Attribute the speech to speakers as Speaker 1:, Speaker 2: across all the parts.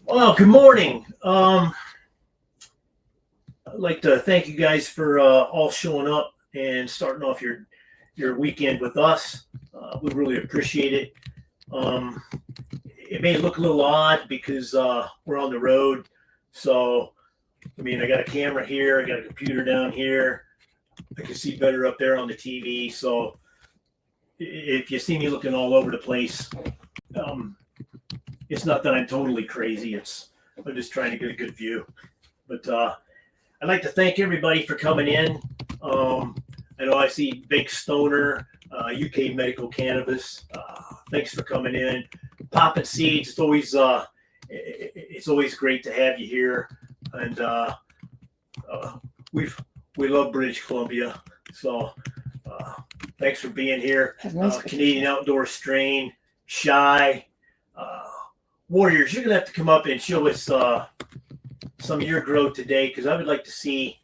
Speaker 1: Well, good morning. I'd like to thank you guys for all showing up and starting off your weekend with us. We really appreciate it. Um, it may look a little odd because we're on the road. So, I mean, I got a camera here, I got a computer down here. I can see better up there on the TV. So, if you see me looking all over the place, um, it's not that I'm totally crazy. I'm just trying to get a good view. But I'd like to thank everybody for coming in. I know I see Big Stoner, UK Medical Cannabis. Thanks for coming in. Popping Seeds. It's always great to have you here. And we love British Columbia. So thanks for being here. Canadian Outdoor Strain, Shy, Warriors. You're gonna have to come up and show us some of your growth today, because I would like to see.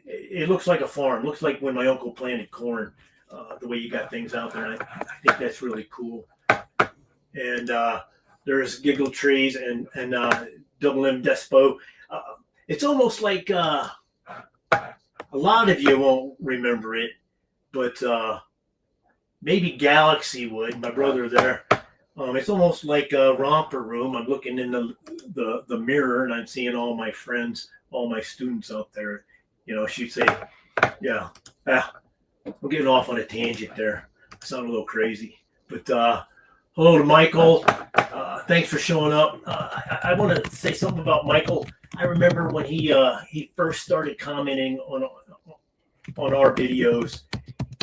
Speaker 1: It looks like a farm. Looks like when my uncle planted corn. The way you got things out there, I think that's really cool. And there's Giggle Trees and Double M Despo. It's almost like a lot of you won't remember it, but maybe Galaxy would. My brother there. It's almost like a romper room. I'm looking in the mirror and I'm seeing all my friends, all my students out there. You know, she'd say, yeah, I'm getting off on a tangent there. I sound a little crazy. But hello to Michael. Thanks for showing up. I want to say something about Michael. I remember when he first started commenting on our videos,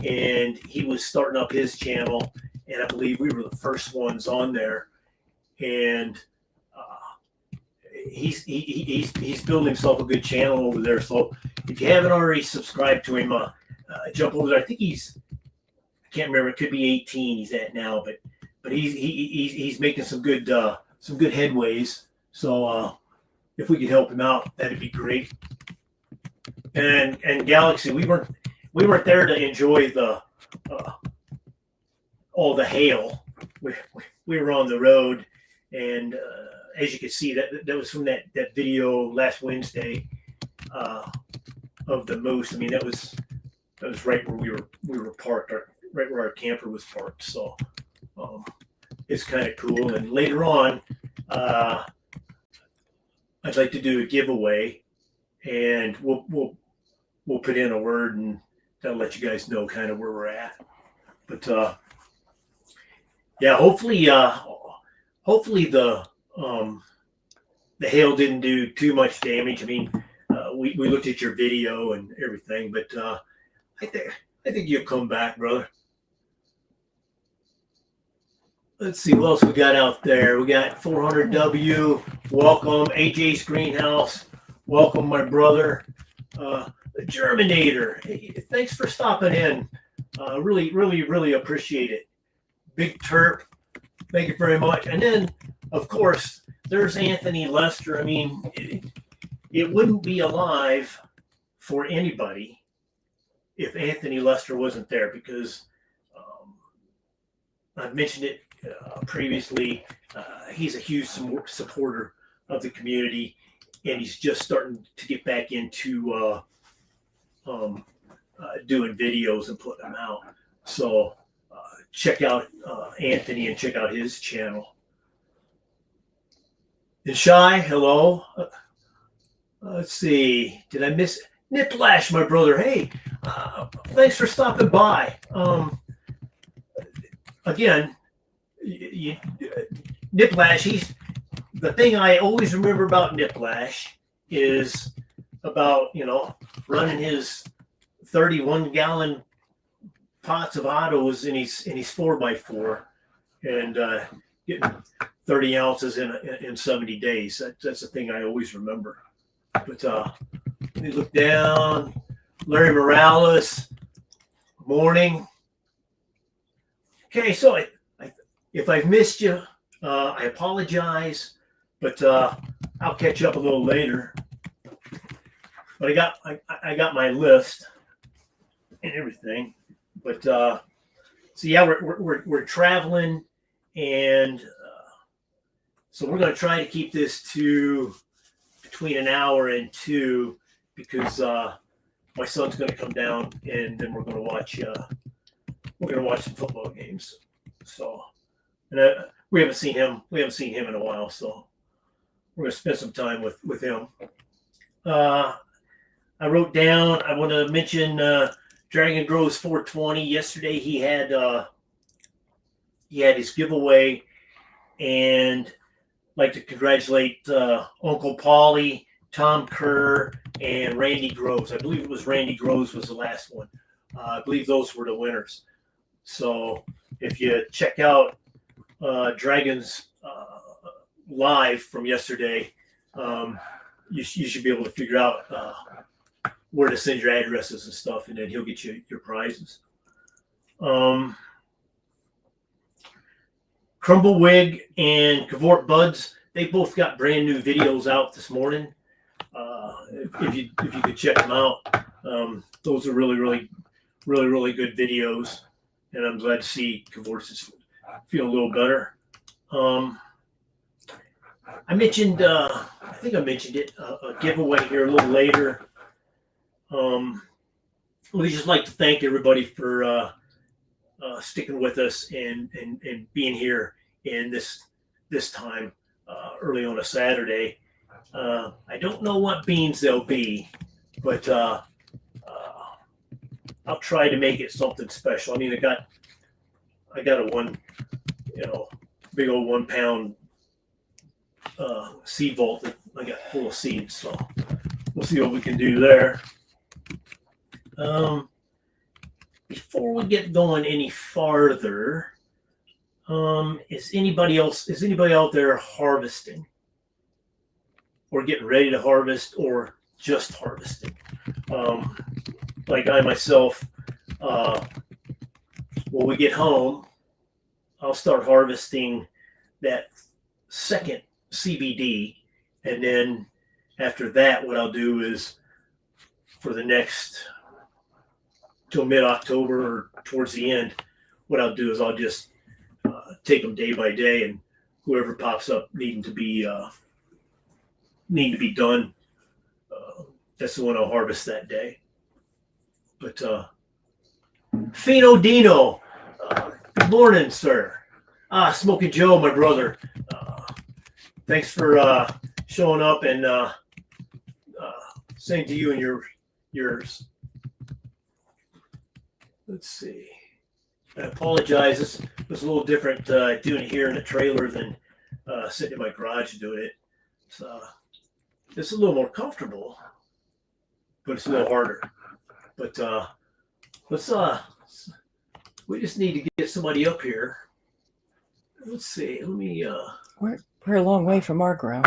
Speaker 1: and he was starting up his channel. And I believe we were the first ones on there, and he's building himself a good channel over there. So if you haven't already subscribed to him, jump over there. I think I can't remember. It could be 18. He's at now, but he's making some good headways. So if we could help him out, that'd be great. And Galaxy, we weren't there to enjoy the. All the hail. We were on the road, and as you can see, that was from that video last Wednesday of the moose. I mean, that was right where we were parked, right where our camper was parked. So it's kind of cool. And later on, I'd like to do a giveaway, and we'll put in a word, and that'll let you guys know kind of where we're at. But yeah, hopefully the hail didn't do too much damage. I mean, we looked at your video and everything, but I think you'll come back, brother. Let's see what else we got out there. We got 400W. Welcome, AJ's Greenhouse. Welcome, my brother. The Germinator. Hey, thanks for stopping in. Really appreciate it. Big Terp, thank you very much. And then, of course, there's Anthony Lester. I mean, it wouldn't be alive for anybody if Anthony Lester wasn't there, because I've mentioned it previously. He's a huge supporter of the community, and he's just starting to get back into doing videos and putting them out. So check out Anthony and check out his channel. And Shy, hello. Let's see. Did I miss Niplash, my brother? Hey, thanks for stopping by. Again, Niplash, the thing I always remember about Niplash is about, running his 31-gallon pots of autos in his 4x4 and getting 30 ounces in 70 days. That's the thing I always remember. But let me look down. Larry Morales, morning. Okay, so if I've missed you, I apologize, but I'll catch up a little later. But I got my list and everything. But so yeah, we're traveling, and So we're going to try to keep this to between an hour and 2 because my son's going to come down and then we're going to watch some football games. So, and we haven't seen him in a while, so we're going to spend some time with him. I wrote down, I want to mention Dragon Grows 420. Yesterday he had his giveaway, and I'd like to congratulate Uncle Paulie, Tom Kerr, and Randy Groves. I believe it was Randy Groves was the last one. I believe those were the winners. So if you check out Dragon's live from yesterday, you should be able to figure out where to send your addresses and stuff, and then he'll get you your prizes. Crumblewig and Cavort Buds, they both got brand new videos out this morning. If you could check them out, those are really good videos, and I'm glad to see Cavort's is feeling a little better. I mentioned, I think I mentioned it, a giveaway here a little later. We just like to thank everybody for sticking with us and being here in this time early on a Saturday. I don't know what beans they'll be, but I'll try to make it something special. I mean, I got a big old 1 pound seed vault that I got full of seeds, so we'll see what we can do there. Before we get going any farther, is anybody out there harvesting or getting ready to harvest or just harvesting? Like I myself, when we get home, I'll start harvesting that second CBD, and then after that, what I'll do is for the next till mid-October or towards the end, what I'll do is I'll just take them day by day, and whoever pops up needing to be done, that's the one I'll harvest that day. But Fino Dino, good morning, sir. Smoking Joe, my brother. Thanks for showing up, and same to you and yours. Let's see. I apologize. This was a little different doing it here in a trailer than sitting in my garage doing it. So it's a little more comfortable, but it's a little harder. But we just need to get somebody up here. Let's see. Let me.
Speaker 2: We're a long way from our grow.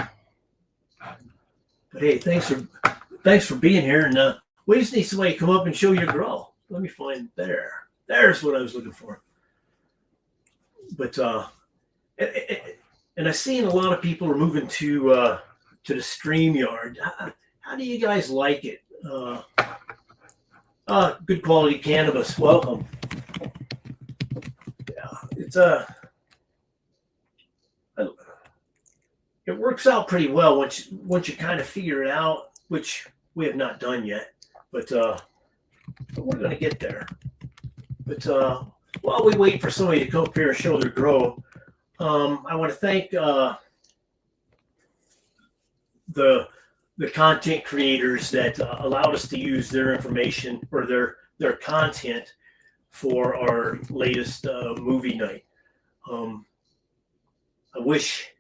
Speaker 1: But hey, thanks for being here, and we just need somebody to come up and show your grow. Let me find there. There's what I was looking for. But and I've seen a lot of people are moving to the StreamYard. How do you guys like it? Good quality cannabis. Welcome. Yeah, it's it works out pretty well once you kind of figure it out, which we have not done yet, but we're going to get there. But while we wait for somebody to come up here and show their grow, I want to thank the content creators that allowed us to use their information or their content for our latest movie night. I wish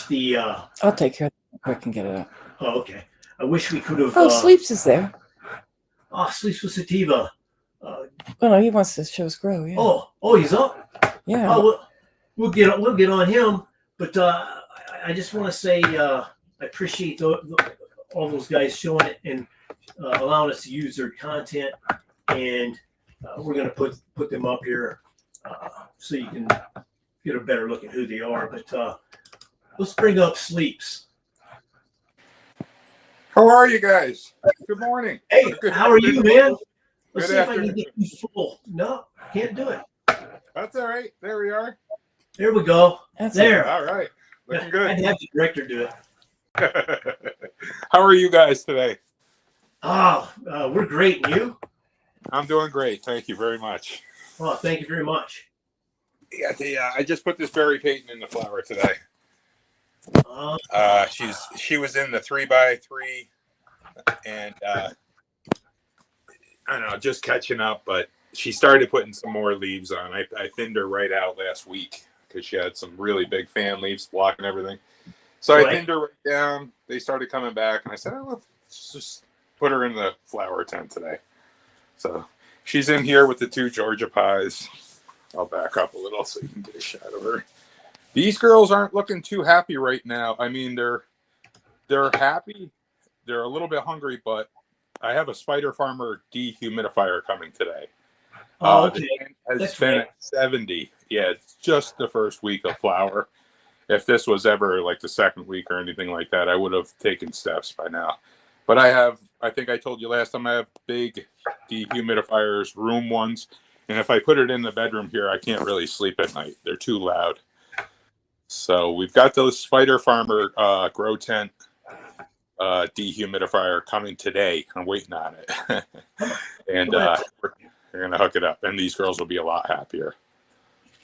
Speaker 1: the
Speaker 2: I'll take care of it quick and get it up.
Speaker 1: Oh, okay. I wish we could have.
Speaker 2: Oh, Sleeps is there.
Speaker 1: Sleeps with Sativa.
Speaker 2: Oh no, he wants to show his grow. Yeah.
Speaker 1: Oh, he's up.
Speaker 2: Yeah.
Speaker 1: Oh, we'll get on him. But I just want to say I appreciate all those guys showing it and allowing us to use their content, and we're going to put them up here so you can get a better look at who they are. But let's bring up Sleeps.
Speaker 3: How are you guys? Good morning.
Speaker 1: Hey, how are you, man? Let's
Speaker 3: Good
Speaker 1: see if I
Speaker 3: afternoon.
Speaker 1: can get you full. No, can't do it.
Speaker 3: That's all right. There we are.
Speaker 1: There we go.
Speaker 2: That's
Speaker 1: There.
Speaker 3: All right. Looking
Speaker 1: I'd
Speaker 3: good.
Speaker 1: have the director do it.
Speaker 3: How are you guys today?
Speaker 1: We're great. And you?
Speaker 3: I'm doing great. Thank you very much.
Speaker 1: Oh, thank you very much.
Speaker 3: Yeah, I just put this Berry Peyton in the flower today. She was in the 3x3, and I don't know, just catching up. But she started putting some more leaves on. I thinned her right out last week because she had some really big fan leaves blocking everything. So I thinned her right down. They started coming back, and I said, "Oh, let's just put her in the flower tent today." So she's in here with the 2 Georgia pies. I'll back up a little so you can get a shot of her. These girls aren't looking too happy right now. I mean, they're happy. They're a little bit hungry, but I have a Spider Farmer dehumidifier coming today.
Speaker 1: Okay.
Speaker 3: The tent has been at 70. Yeah, it's just the first week of flower. If this was ever like the second week or anything like that, I would have taken steps by now. But I think I told you last time, I have big dehumidifiers, room ones. And if I put it in the bedroom here, I can't really sleep at night. They're too loud. So we've got the Spider Farmer grow tent dehumidifier coming today. I'm waiting on it. And we're going to hook it up. And these girls will be a lot happier.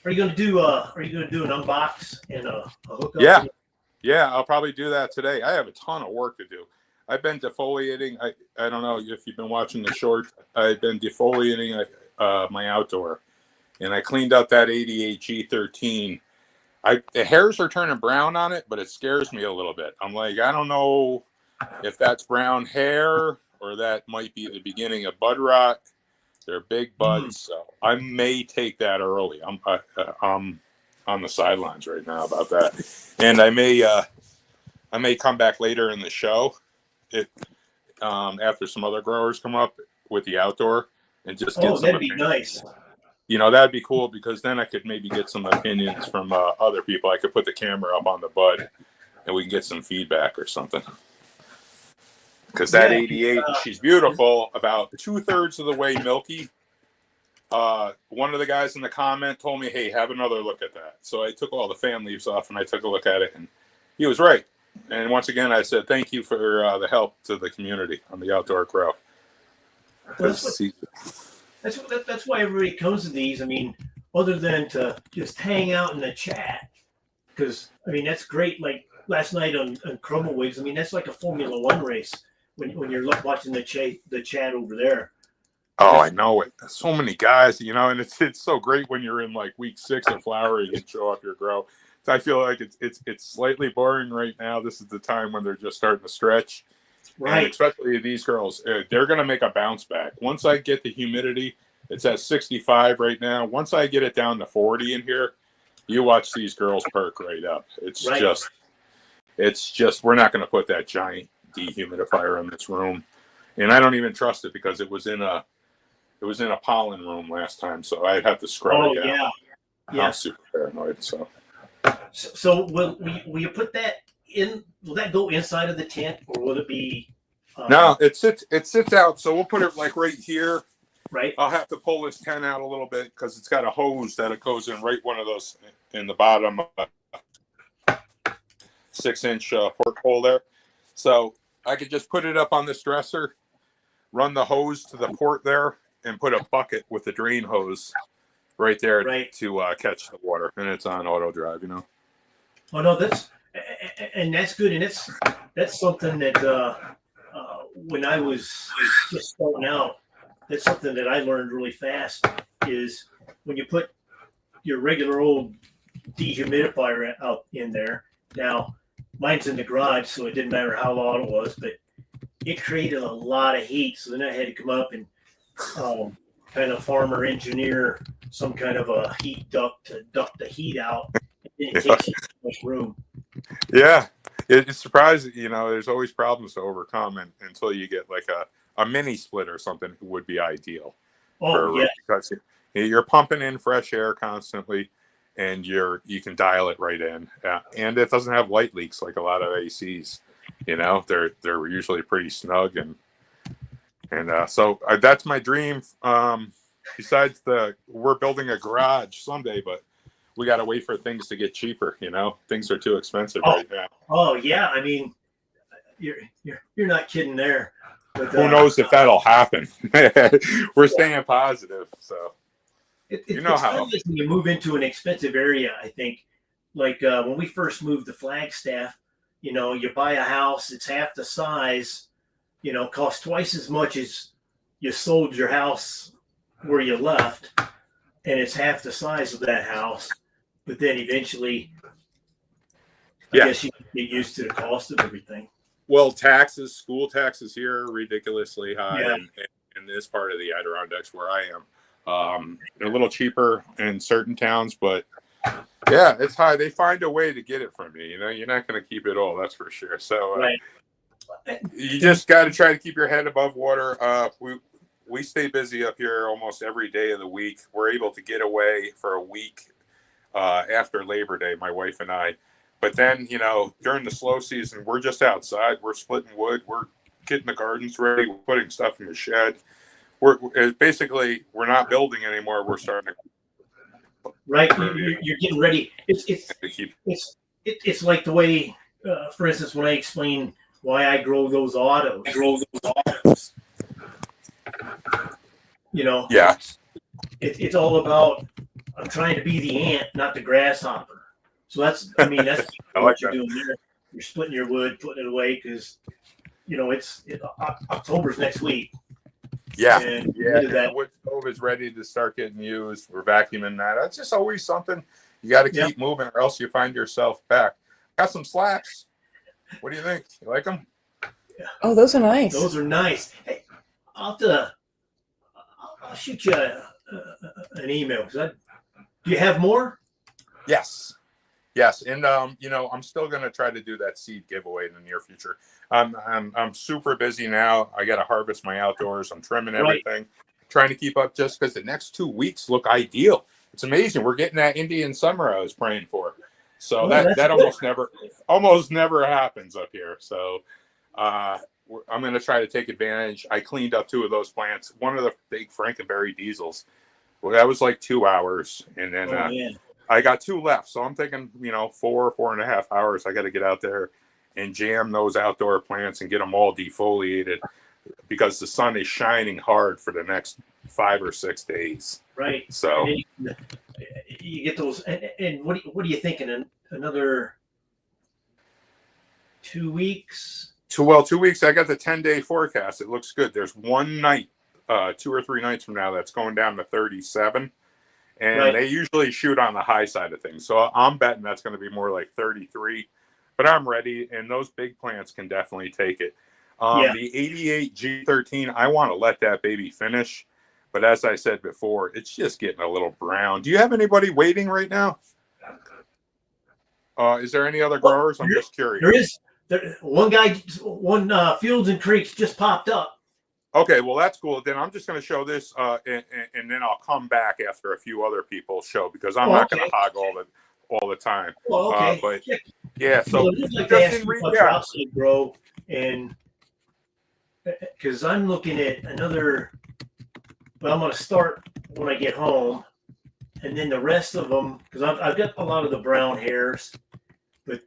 Speaker 1: Are you gonna do an unbox and a hookup?
Speaker 3: Yeah, I'll probably do that today. I have a ton of work to do. I've been defoliating. I don't know if you've been watching the short. I've been defoliating my outdoor, and I cleaned out that 88 G13. The hairs are turning brown on it, but it scares me a little bit. I'm like, I don't know if that's brown hair or that might be the beginning of bud rot. They're big buds, so I may take that early. I'm on the sidelines right now about that, and I may come back later in the show, after some other growers come up with the outdoor and just get some.
Speaker 1: That'd be nice.
Speaker 3: You know, that'd be cool because then I could maybe get some opinions from other people. I could put the camera up on the bud, and we can get some feedback or something. Because that 88, she's beautiful, about 2/3 of the way milky. One of the guys in the comment told me, "Hey, have another look at that." So I took all the fan leaves off and I took a look at it, and he was right. And once again, I said thank you for the help to the community on the outdoor grow.
Speaker 1: That's why everybody comes to these. I mean, other than to just hang out in the chat, because I mean that's great. Like last night on Chroma Wigs, I mean that's like a Formula One race when you're watching the chat over there.
Speaker 3: Oh, I know it. So many guys, you know, and it's so great when you're in like week 6 of flowering and show off your grow. So I feel like it's slightly boring right now. This is the time when they're just starting to stretch. Right. And especially these girls, they're going to make a bounce back. Once I get the humidity, it's at 65 right now. Once I get it down to 40 in here, you watch these girls perk right up. It's just, we're not going to put that giant dehumidifier in this room. And I don't even trust it because it was in a pollen room last time. So I'd have to scrub it down. Yeah. I'm super paranoid.
Speaker 1: So will you put that in? Will that go inside of the tent, or will it be?
Speaker 3: No, it sits out. So we'll put it like right here.
Speaker 1: Right.
Speaker 3: I'll have to pull this tent out a little bit because it's got a hose that it goes in right one of those in the bottom 6-inch porthole there. So I could just put it up on this dresser, run the hose to the port there, and put a bucket with the drain hose right there to catch the water, and it's on auto drive, you know.
Speaker 1: Oh no, that's good, and that's something that when I was just starting out, that's something that I learned really fast is when you put your regular old dehumidifier out in there. Now, mine's in the garage, so it didn't matter how loud it was, but it created a lot of heat. So then I had to come up and kind of farmer engineer some kind of a heat duct to duct the heat out. And it takes too much room.
Speaker 3: Yeah, it's surprising. You know, there's always problems to overcome until you get like a mini split or something would be ideal.
Speaker 1: Oh, yeah.
Speaker 3: Because you're pumping in fresh air constantly, and you can dial it right in. And it doesn't have light leaks like a lot of ACs. You know, they're usually pretty snug, and so that's my dream. Besides we're building a garage someday, but we got to wait for things to get cheaper. You know, things are too expensive
Speaker 1: Oh,
Speaker 3: right now.
Speaker 1: oh yeah. I mean, you're not kidding there. But,
Speaker 3: Who knows if that'll happen? We're staying positive. So you know
Speaker 1: it's
Speaker 3: how
Speaker 1: kind of like when you move into an expensive area. I think, like when we first moved to Flagstaff, you know, you buy a house, it's half the size, you know, costs twice as much as you sold your house where you left, and it's half the size of that house. But then eventually, I guess you get used to the cost of everything.
Speaker 3: Well, taxes, school taxes here are ridiculously high
Speaker 1: Yeah.
Speaker 3: in this part of the Adirondacks where I am. They're a little cheaper in certain towns, but yeah, it's high. They find a way to get it from you. You know, you're not going to keep it all, that's for sure. So
Speaker 1: Right.
Speaker 3: you just got to try to keep your head above water. We stay busy up here almost every day of the week. We're able to get away for a week after Labor Day, my wife and I. But then, you know, during the slow season, we're just outside. We're splitting wood. We're getting the gardens ready. We're putting stuff in the shed. We're basically, we're not building anymore. We're starting to.
Speaker 1: Right. You're getting ready. It's like the way, for instance, when I explain why I grow those autos. You know.
Speaker 3: Yeah.
Speaker 1: It's all about, I'm trying to be the ant, not the grasshopper. So that's
Speaker 3: I
Speaker 1: what
Speaker 3: like
Speaker 1: you're
Speaker 3: that.
Speaker 1: doing there. You're splitting your wood, putting it away because, you know, October's next week.
Speaker 3: Yeah,
Speaker 1: and
Speaker 3: the wood stove is ready to start getting used. We're vacuuming that. That's just always something you got to keep moving, or else you find yourself back. Got some slabs. What do you think? You like them?
Speaker 2: Oh, those are nice.
Speaker 1: Those are nice. Hey, I'll shoot you an email. Do you have more?
Speaker 3: Yes, and you know, I'm still gonna try to do that seed giveaway in the near future. I'm super busy now. I got to harvest my outdoors. I'm trimming everything, trying to keep up, just because the next 2 weeks look ideal. It's amazing. We're getting that Indian summer I was praying for. So that almost never happens up here. So I'm going to try to take advantage. I cleaned up 2 of those plants. One of the big Frankenberry diesels. Well, that was like 2 hours, and then I got 2 left. So I'm thinking, you know, 4.5 hours. I got to get out there and jam those outdoor plants and get them all defoliated, because the sun is shining hard for the next 5 or 6 days.
Speaker 1: Right.
Speaker 3: So
Speaker 1: you get those, and what are you thinking? Another 2 weeks?
Speaker 3: 2 weeks. I got the 10-day forecast. It looks good. There's one night, 2 or 3 nights from now, that's going down to 37. And they usually shoot on the high side of things. So I'm betting that's going to be more like 33. But I'm ready, and those big plants can definitely take it. The 88 G13, I want to let that baby finish. But as I said before, it's just getting a little brown. Do you have anybody waiting right now? Is there any other growers? I'm just curious.
Speaker 1: One guy, Fields and Creeks just popped up.
Speaker 3: Okay, well, that's cool. Then I'm just going to show this, and then I'll come back after a few other people show, because I'm not going to hog all the time.
Speaker 1: Well, okay.
Speaker 3: But yeah, so
Speaker 1: just in
Speaker 3: recap,
Speaker 1: grow, and because I'm looking at another. Well, I'm going to start when I get home, and then the rest of them, because I've got a lot of the brown hairs, but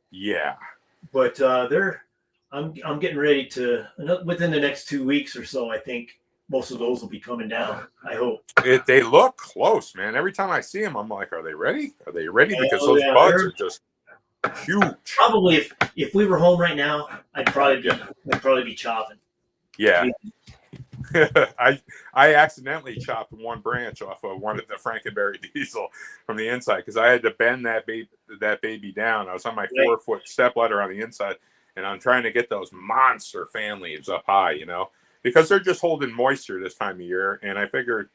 Speaker 1: I'm getting ready to, within the next 2 weeks or so, I think most of those will be coming down. I hope.
Speaker 3: They look close, man. Every time I see them, I'm like, are they ready? Are they ready? Because those buds are just huge.
Speaker 1: Probably, if we were home right now, I'd probably be chopping.
Speaker 3: Yeah. I accidentally chopped one branch off of one of the Frankenberry diesel from the inside, because I had to bend that baby down. I was on my 4-foot step ladder on the inside, and I'm trying to get those monster fan leaves up high, you know, because they're just holding moisture this time of year. And I figured,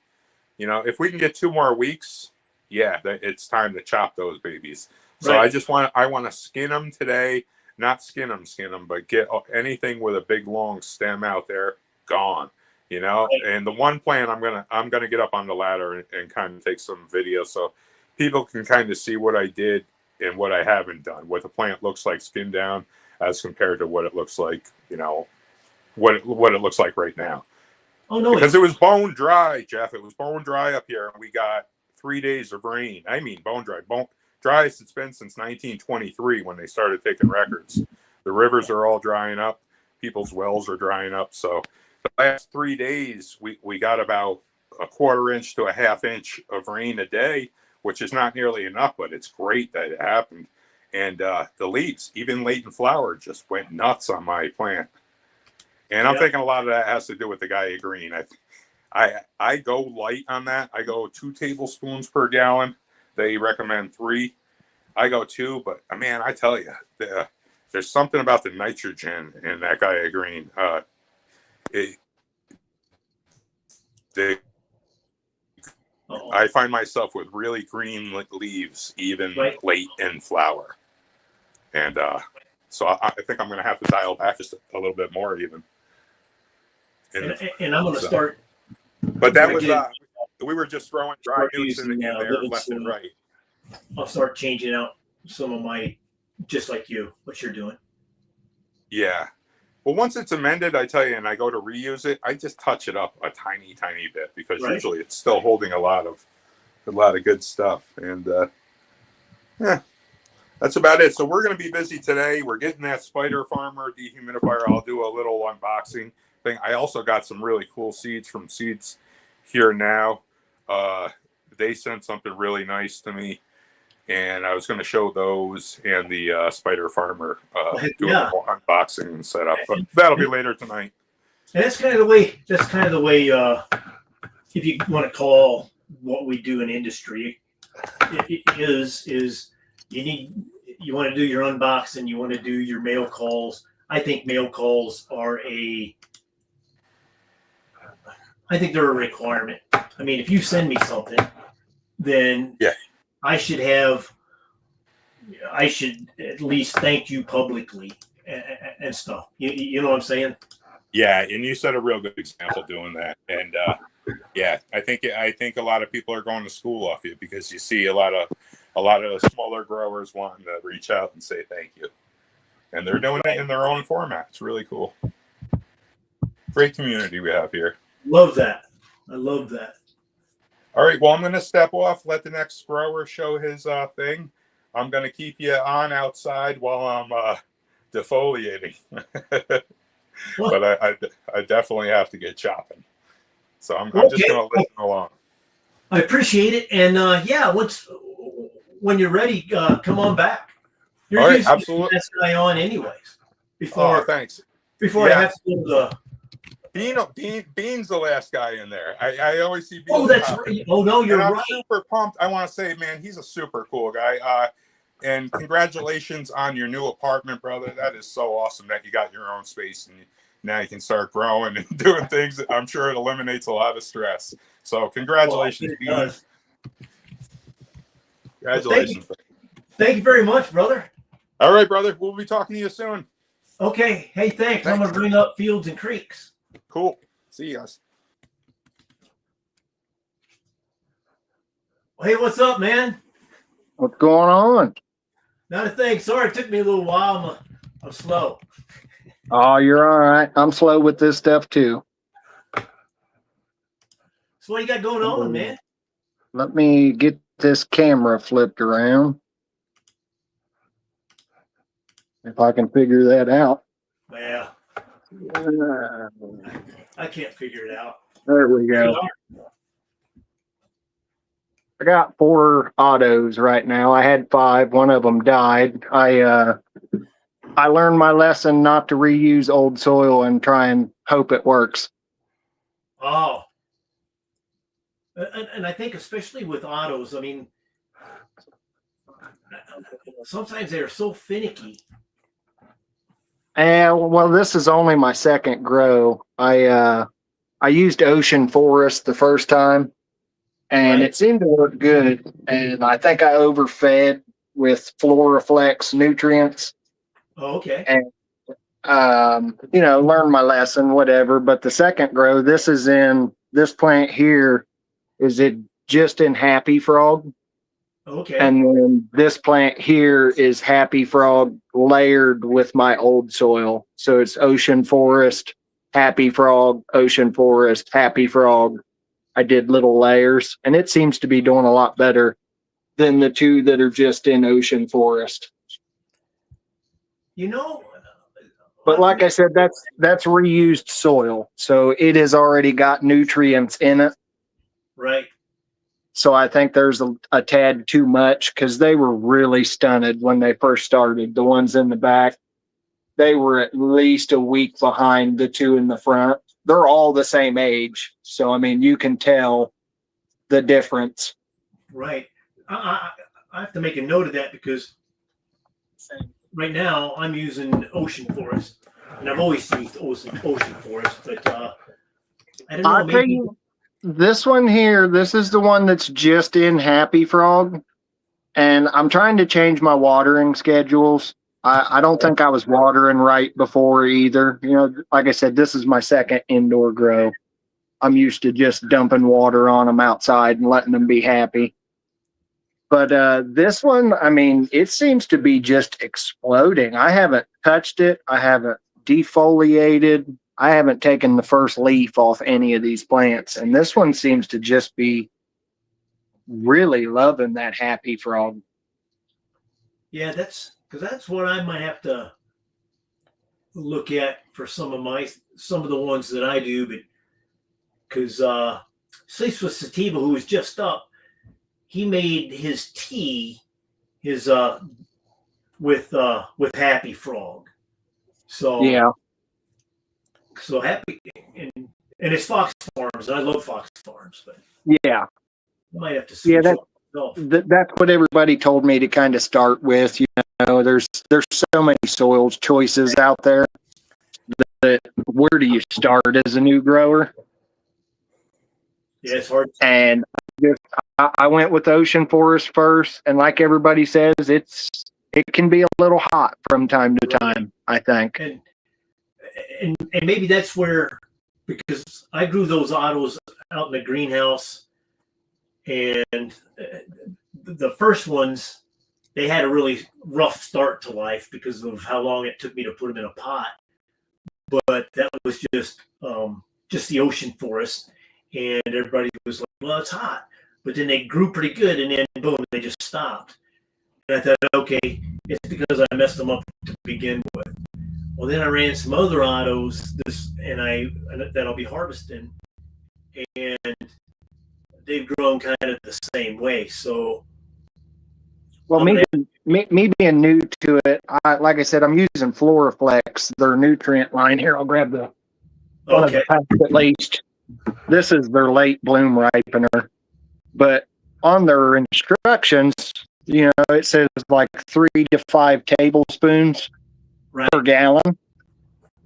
Speaker 3: you know, if we can get 2 more weeks, it's time to chop those babies. So I want to skin them today, not skin them, but get anything with a big long stem out there gone, you know. And the one plant I'm gonna get up on the ladder and kind of take some video so people can kind of see what I did and what I haven't done, what the plant looks like skin down as compared to what it looks like, you know, what it looks like right now.
Speaker 1: Oh no!
Speaker 3: Because it was bone dry, Jeff. It was bone dry up here, and we got 3 days of rain. I mean, bone dry. driest it's been since 1923 when they started taking records. The rivers are all drying up. People's wells are drying up. So the last 3 days, we got about a 1/4 inch to a 1/2 inch of rain a day, which is not nearly enough, but it's great that it happened. And the leaves, even late in flower, just went nuts on my plant. And I'm thinking a lot of that has to do with the Gaia Green. I go light on that. I go 2 tablespoons per gallon. They recommend 3. I go 2, but man, I tell you, there's something about the nitrogen in that Gaia Green. I find myself with really green leaves even late in flower. And so I think I'm going to have to dial back just a little bit more even.
Speaker 1: And I'm going to start.
Speaker 3: But that was, we were just throwing dry nukes in there left and right.
Speaker 1: I'll start changing out some of my, just like you, what you're doing. Yeah.
Speaker 3: Well, once it's amended, I tell you, and I go to reuse it, I just touch it up a tiny, tiny bit because usually it's still holding a lot of good stuff. And yeah, that's about it. So we're going to be busy today. We're getting that Spider Farmer dehumidifier. I'll do a little unboxing thing. I also got some really cool seeds from Seeds Here Now. They sent something really nice to me, and I was going to show those and the Spider Farmer doing a little unboxing and setup. But that'll be later tonight.
Speaker 1: And that's kind of the way. That's kind of the way. If you want to call what we do in industry, is you want to do your unboxing, you want to do your mail calls. I think mail calls are they're a requirement. I mean, if you send me something, then I should at least thank you publicly and stuff. You know what I'm saying?
Speaker 3: Yeah, and you set a real good example doing that. And I think a lot of people are going to school off you because you see a lot of smaller growers wanting to reach out and say thank you, and they're doing it in their own format. It's really cool. Great community we have here.
Speaker 1: Love that. I love that.
Speaker 3: All right, well, I'm going to step off, let the next grower show his thing. I'm going to keep you on outside while I'm defoliating. But I definitely have to get chopping. So I'm just going to listen along.
Speaker 1: I appreciate it. And when you're ready, come on back. You're
Speaker 3: all right,
Speaker 1: usually
Speaker 3: absolutely.
Speaker 1: the best guy on anyways.
Speaker 3: Thanks.
Speaker 1: Before I have to go to
Speaker 3: Bean's the last guy in there. I always see Bean.
Speaker 1: Oh, that's right. Oh, no, you're right.
Speaker 3: I'm super pumped. I want to say, man, he's a super cool guy. And congratulations on your new apartment, brother. That is so awesome that you got your own space and now you can start growing and doing things. That I'm sure it eliminates a lot of stress. So congratulations, Bean. Congratulations.
Speaker 1: Thank you very much, brother.
Speaker 3: All right, brother. We'll be talking to you soon.
Speaker 1: Okay. Hey, thanks. I'm going to bring up Fields and Creeks.
Speaker 3: Cool. See you guys.
Speaker 1: Hey, what's up, man?
Speaker 4: What's going on?
Speaker 1: Not a thing. Sorry, it took me a little while. I'm slow.
Speaker 4: Oh, you're all right. I'm slow with this stuff too.
Speaker 1: So what you got going on, man?
Speaker 4: Let me get this camera flipped around. If I can figure that out.
Speaker 1: Well, I can't figure it out.
Speaker 4: There we go. I got 4 autos right now. I had 5. One of them died. I learned my lesson not to reuse old soil and try and hope it works.
Speaker 1: Oh. And I think especially with autos, I mean, sometimes they're so finicky.
Speaker 4: Well, this is only my second grow. I used Ocean Forest the first time, and it seemed to work good. And I think I overfed with Floraflex nutrients.
Speaker 1: Oh, okay.
Speaker 4: And learned my lesson, whatever. But the second grow, this plant here is it just in Happy Frog.
Speaker 1: Okay.
Speaker 4: And then this plant here is Happy Frog layered with my old soil. So it's Ocean Forest, Happy Frog, Ocean Forest, Happy Frog. I did little layers, and it seems to be doing a lot better. than the two that are just in ocean forest.
Speaker 1: You know,
Speaker 4: But like I said, that's reused soil, so it has already got nutrients in it.
Speaker 1: right.
Speaker 4: So I think there's a tad too much because they were really stunted when they first started. The ones in the back, they were at least a week behind the two in the front. They're all the same age, so I mean you can tell the difference.
Speaker 1: Right. I have to make a note of that because right now I'm using ocean forest, and I've always used ocean forest, but I don't know.
Speaker 4: I'll tell you, this one here, this is the one that's just in Happy Frog, and I'm trying to change my watering schedules. I don't think I was watering right before either. You know, like I said, this is my second indoor grow. I'm used to just dumping water on them outside and letting them be happy. But this one, I mean, it seems to be just exploding. I haven't touched it. I haven't defoliated. I haven't taken the first leaf off any of these plants. And this one seems to just be really loving that Happy Frog.
Speaker 1: Yeah, that's what I might have to look at for some of the ones that I do, but because Sleeps with Sativa, who was just up, he made his tea with Happy Frog. So
Speaker 4: Yeah.
Speaker 1: So Happy and it's Fox Farms, and I love Fox Farms, but
Speaker 4: Yeah.
Speaker 1: I might have to switch up myself.
Speaker 4: That's what everybody told me to kind of start with. You know, there's so many soil choices out there that where do you start as a new grower?
Speaker 1: Yeah, it's hard.
Speaker 4: And I went with ocean forest first, and like everybody says, it can be a little hot from time to time, I think.
Speaker 1: And maybe that's where, because I grew those autos out in the greenhouse, and the first ones, they had a really rough start to life because of how long it took me to put them in a pot. But that was just the ocean forest, and everybody was like, "Well, it's hot," but then they grew pretty good, and then boom, they just stopped. And I thought, okay, it's because I messed them up to begin with. Well, then I ran some other autos that I'll be harvesting, and they've grown kind of the same way. So,
Speaker 4: well, me being new to it, like I said, I'm using Floraflex, their nutrient line. Here, I'll grab the one of the packs at least. This is their late bloom ripener, but on their instructions, you know, it says like 3 to 5 tablespoons per gallon.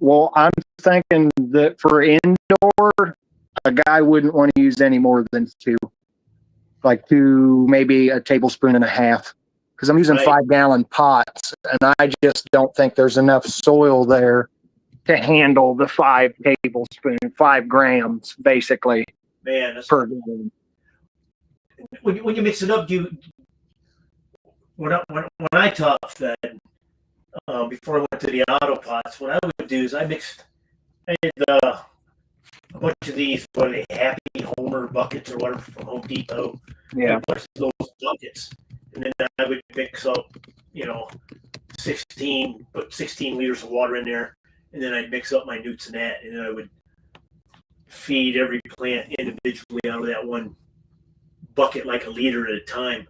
Speaker 4: Well, I'm thinking that for indoor, a guy wouldn't want to use any more than 2, like 2, maybe a tablespoon and a half, because I'm using 5-gallon pots, and I just don't think there's enough soil there to handle the 5 grams, basically, per gallon.
Speaker 1: When you mix it up, when I taught that before I went to the auto pots, what I would do is I had a bunch of these, what are they, Happy Homer buckets or whatever from Home Depot.
Speaker 4: Yeah,
Speaker 1: a bunch of those buckets, and then I would mix up, 16 liters of water in there, and then I'd mix up my newts and that, and then I would feed every plant individually out of that one bucket, like a liter at a time.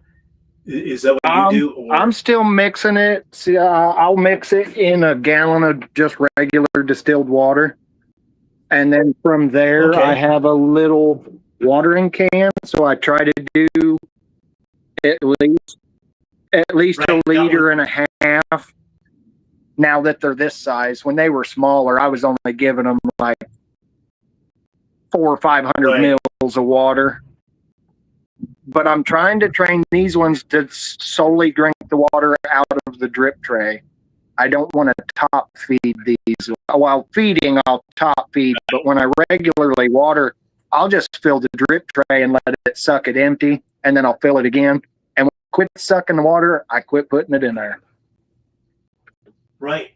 Speaker 1: Is that what you do? Or?
Speaker 4: I'm still mixing it. See, I'll mix it in a gallon of just regular distilled water, and then from there I have a little watering can. So I try to do at least a liter and a half. Now that they're this size, when they were smaller, I was only giving them like 400 or 500 mils of water. But I'm trying to train these ones to solely drink the water out of the drip tray. I don't want to top feed these. While feeding, I'll top feed, but when I regularly water, I'll just fill the drip tray and let it suck it empty, and then I'll fill it again. And when I quit sucking the water, I quit putting it in there.
Speaker 1: Right.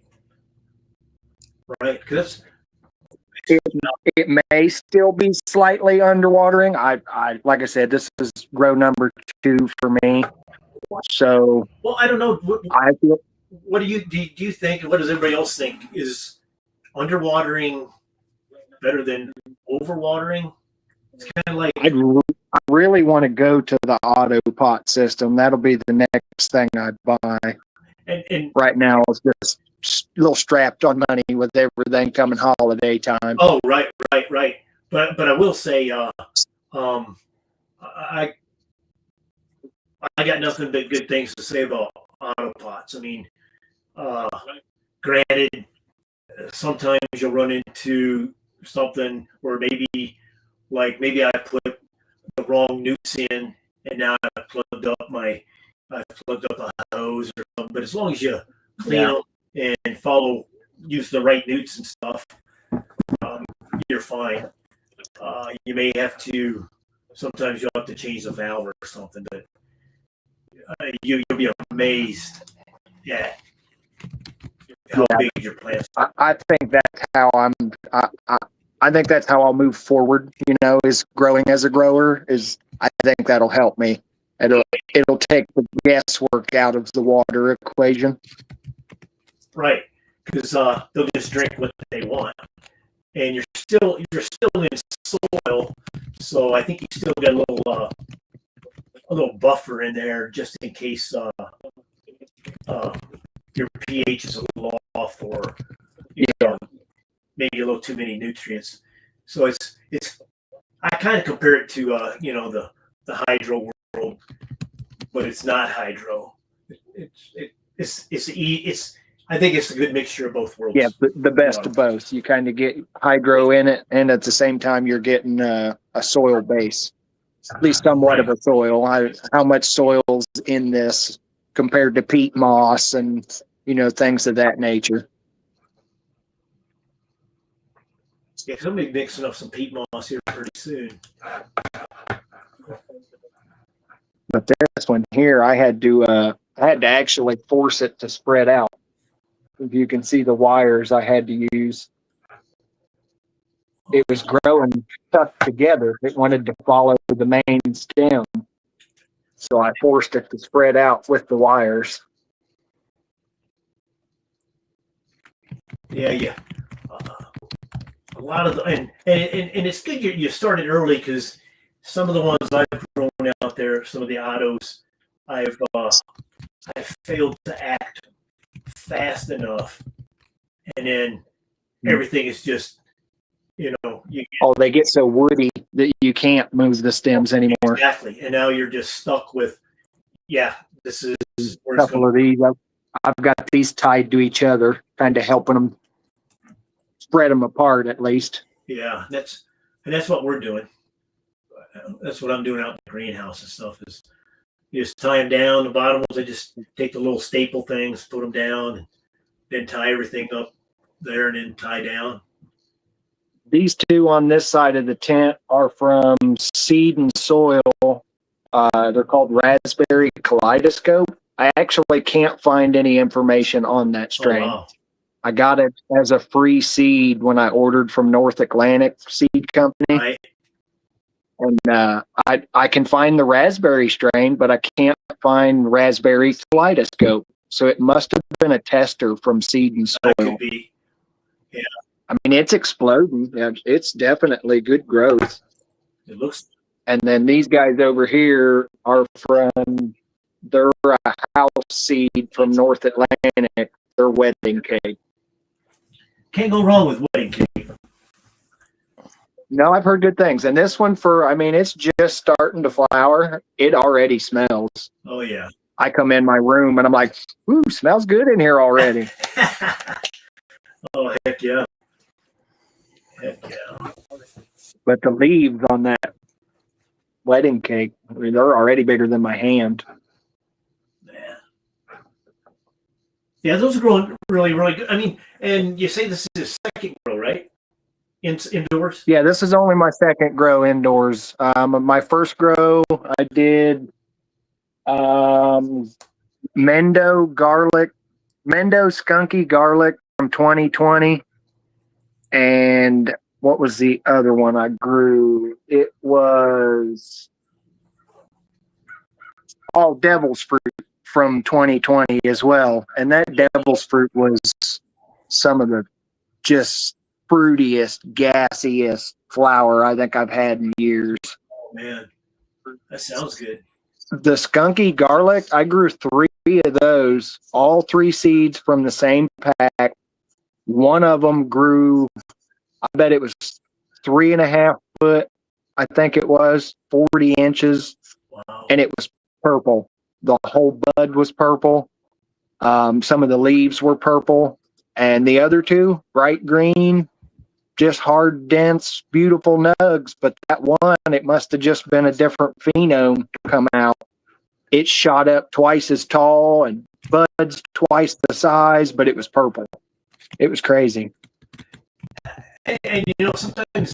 Speaker 1: Because
Speaker 4: it may still be slightly underwatering. I like I said, this is grow number 2 for me. So
Speaker 1: Well, I don't know.
Speaker 4: I feel
Speaker 1: What do you think? What does everybody else think? Is underwatering better than overwatering? It's kind of like
Speaker 4: I really want to go to the auto pot system. That'll be the next thing I buy.
Speaker 1: and
Speaker 4: Right now, it's just a little strapped on money with everything coming holiday time.
Speaker 1: oh, right. But I will say, um, I I got nothing but good things to say about autopots. I mean, uh, granted, sometimes you'll run into something where maybe I put the wrong newts in, and now I plugged up a hose or something. But as long as you clean them and use the right newts and stuff, um, you're fine. You may have to sometimes you'll have to change the valve or something, but you'll be amazed at how big your plants.
Speaker 4: I think that's how I think that's how I'll move forward. Is growing as a grower. I think that'll help me. It'll take the guesswork out of the water equation.
Speaker 1: Right, because they'll just drink what they want, and you're still in soil, so I think you still got a little buffer in there just in case your pH is a little off, or maybe a little too many nutrients. So it's I kind of compare it to the hydro world, but it's not hydro. It's I think it's a good mixture of both worlds.
Speaker 4: Yeah, the best of both. You kind of get hydro in it, and at the same time, you're getting a soil base, at least somewhat of a soil. How much soil's in this compared to peat moss and things of that nature.
Speaker 1: Yeah, because I'm gonna be mixing up some peat moss here pretty soon.
Speaker 4: But this one here, I had to actually force it to spread out. If you can see the wires I had to use, it was growing stuck together. It wanted to follow the main stem, so I forced it to spread out with the wires.
Speaker 1: Yeah. A lot of and it's good you started early, because some of the ones I've grown out there, some of the autos, I've failed to act fast enough, and then everything is just
Speaker 4: They get so woody that you can't move the stems anymore.
Speaker 1: Exactly, and now you're just stuck with this is where
Speaker 4: a couple of these. I've got these tied to each other, kind of helping them spread them apart at least.
Speaker 1: Yeah, that's what we're doing. That's what I'm doing out in the greenhouse and stuff. Is you just tie them down. The bottom ones, I just take the little staple things, put them down, and then tie everything up there, and then tie down.
Speaker 4: These two on this side of the tent are from Seed and Soil. They're called Raspberry Kaleidoscope. I actually can't find any information on that strain.
Speaker 1: Oh, wow.
Speaker 4: I got it as a free seed when I ordered from North Atlantic Seed Company.
Speaker 1: Right.
Speaker 4: And I can find the raspberry strain, but I can't find Raspberry Kaleidoscope. So it must have been a tester from Seed and Soil.
Speaker 1: That could be. Yeah.
Speaker 4: I mean, it's exploding. It's definitely good growth.
Speaker 1: It looks.
Speaker 4: And then these guys over here are they're a house seed from North Atlantic. They're wedding cake.
Speaker 1: Can't go wrong with wedding cake.
Speaker 4: No, I've heard good things. And this one it's just starting to flower. It already smells.
Speaker 1: Oh, yeah.
Speaker 4: I come in my room and I'm like, ooh, smells good in here already.
Speaker 1: Oh, heck yeah. Heck yeah.
Speaker 4: But the leaves on that wedding cake, they're already bigger than my hand.
Speaker 1: Yeah, those are growing really, really good. I mean, and you say this is a second grow, right? Indoors?
Speaker 4: Yeah, this is only my second grow indoors. My first grow, I did Mendo Skunky Garlic from 2020. And what was the other one I grew? It was all devil's fruit from 2020 as well. And that devil's fruit was some of the just fruitiest, gassiest flower I think I've had in years.
Speaker 1: Oh man, that sounds good.
Speaker 4: The skunky garlic, I grew 3 of those, all 3 seeds from the same pack. One of them grew, I bet it was 3.5 foot. I think it was 40 inches,
Speaker 1: Wow.
Speaker 4: and it was purple. The whole bud was purple. Some of the leaves were purple, and the other 2, bright green, just hard, dense, beautiful nugs. But that one, it must have just been a different phenome to come out. It shot up twice as tall and buds twice the size, but it was purple. It was crazy.
Speaker 1: And you know, sometimes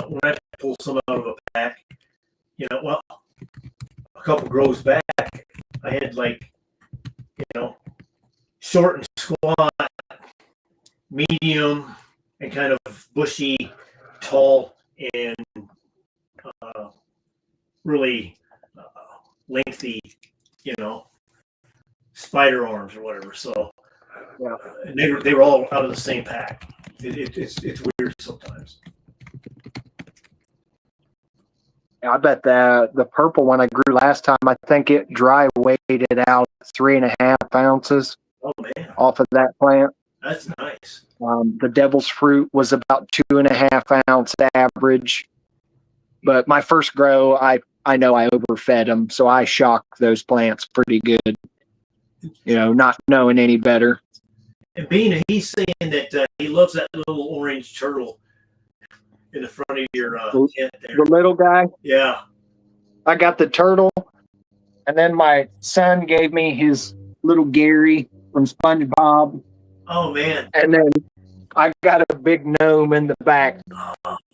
Speaker 1: when I pull some out of a pack, you know, well, a couple grows back, I had like, you know, short and squat, medium, and kind of bushy, tall, and really lengthy, you know, spider arms or whatever. So,
Speaker 4: Yeah.
Speaker 1: and they were all out of the same pack. It's weird sometimes.
Speaker 4: I bet the purple one I grew last time, I think it dry weighted out 3.5 ounces
Speaker 1: Oh man,
Speaker 4: off of that plant.
Speaker 1: that's nice.
Speaker 4: The devil's fruit was about 2.5 ounce average. But my first grow, I know I overfed them, so I shocked those plants pretty good. You know, not knowing any better.
Speaker 1: And Bean, he's saying that he loves that little orange turtle in the front of your tent there.
Speaker 4: The little guy,
Speaker 1: Yeah.
Speaker 4: I got the turtle, and then my son gave me his little Gary from SpongeBob,
Speaker 1: Oh man.
Speaker 4: and then I got a big gnome in the back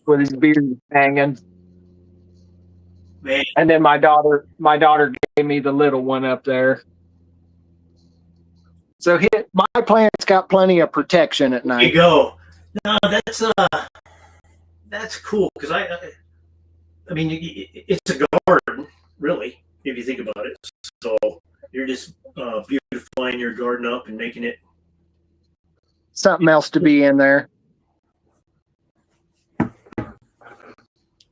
Speaker 4: with his beard hanging.
Speaker 1: Man,
Speaker 4: And then my daughter gave me the little one up there. So my plant's got plenty of protection at
Speaker 1: there you
Speaker 4: night.
Speaker 1: go. No, that's cool because I mean, it's a garden, really, if you think about it. So you're just beautifying your garden up and making it.
Speaker 4: Something else to be in there.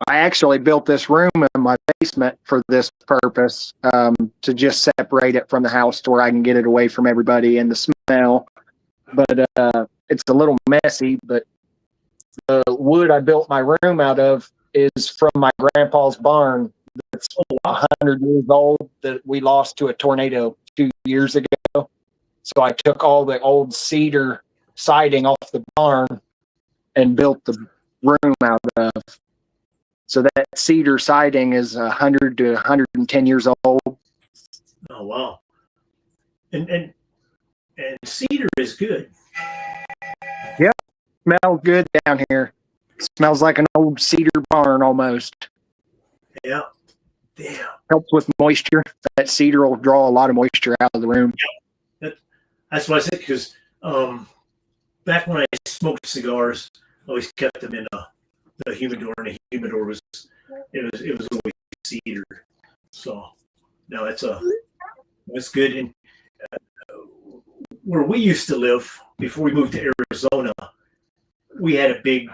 Speaker 4: I actually built this room in my basement for this purpose, to just separate it from the house to where I can get it away from everybody and the smell. But it's a little messy, but the wood I built my room out of is from my grandpa's barn that's 100 years old that we lost to a tornado 2 years ago. So I took all the old cedar siding off the barn and built the room out of. So that cedar siding is 100 to 110 years old.
Speaker 1: Oh wow. And cedar is good.
Speaker 4: Yep, smells good down here. Smells like an old cedar barn almost.
Speaker 1: Yeah. Damn.
Speaker 4: Helps with moisture. That cedar will draw a lot of moisture out of the room.
Speaker 1: That's what I said because back when I smoked cigars, I always kept them in the humidor, and the humidor was always cedar. So no, that's good. And where we used to live before we moved to Arizona, we had a big,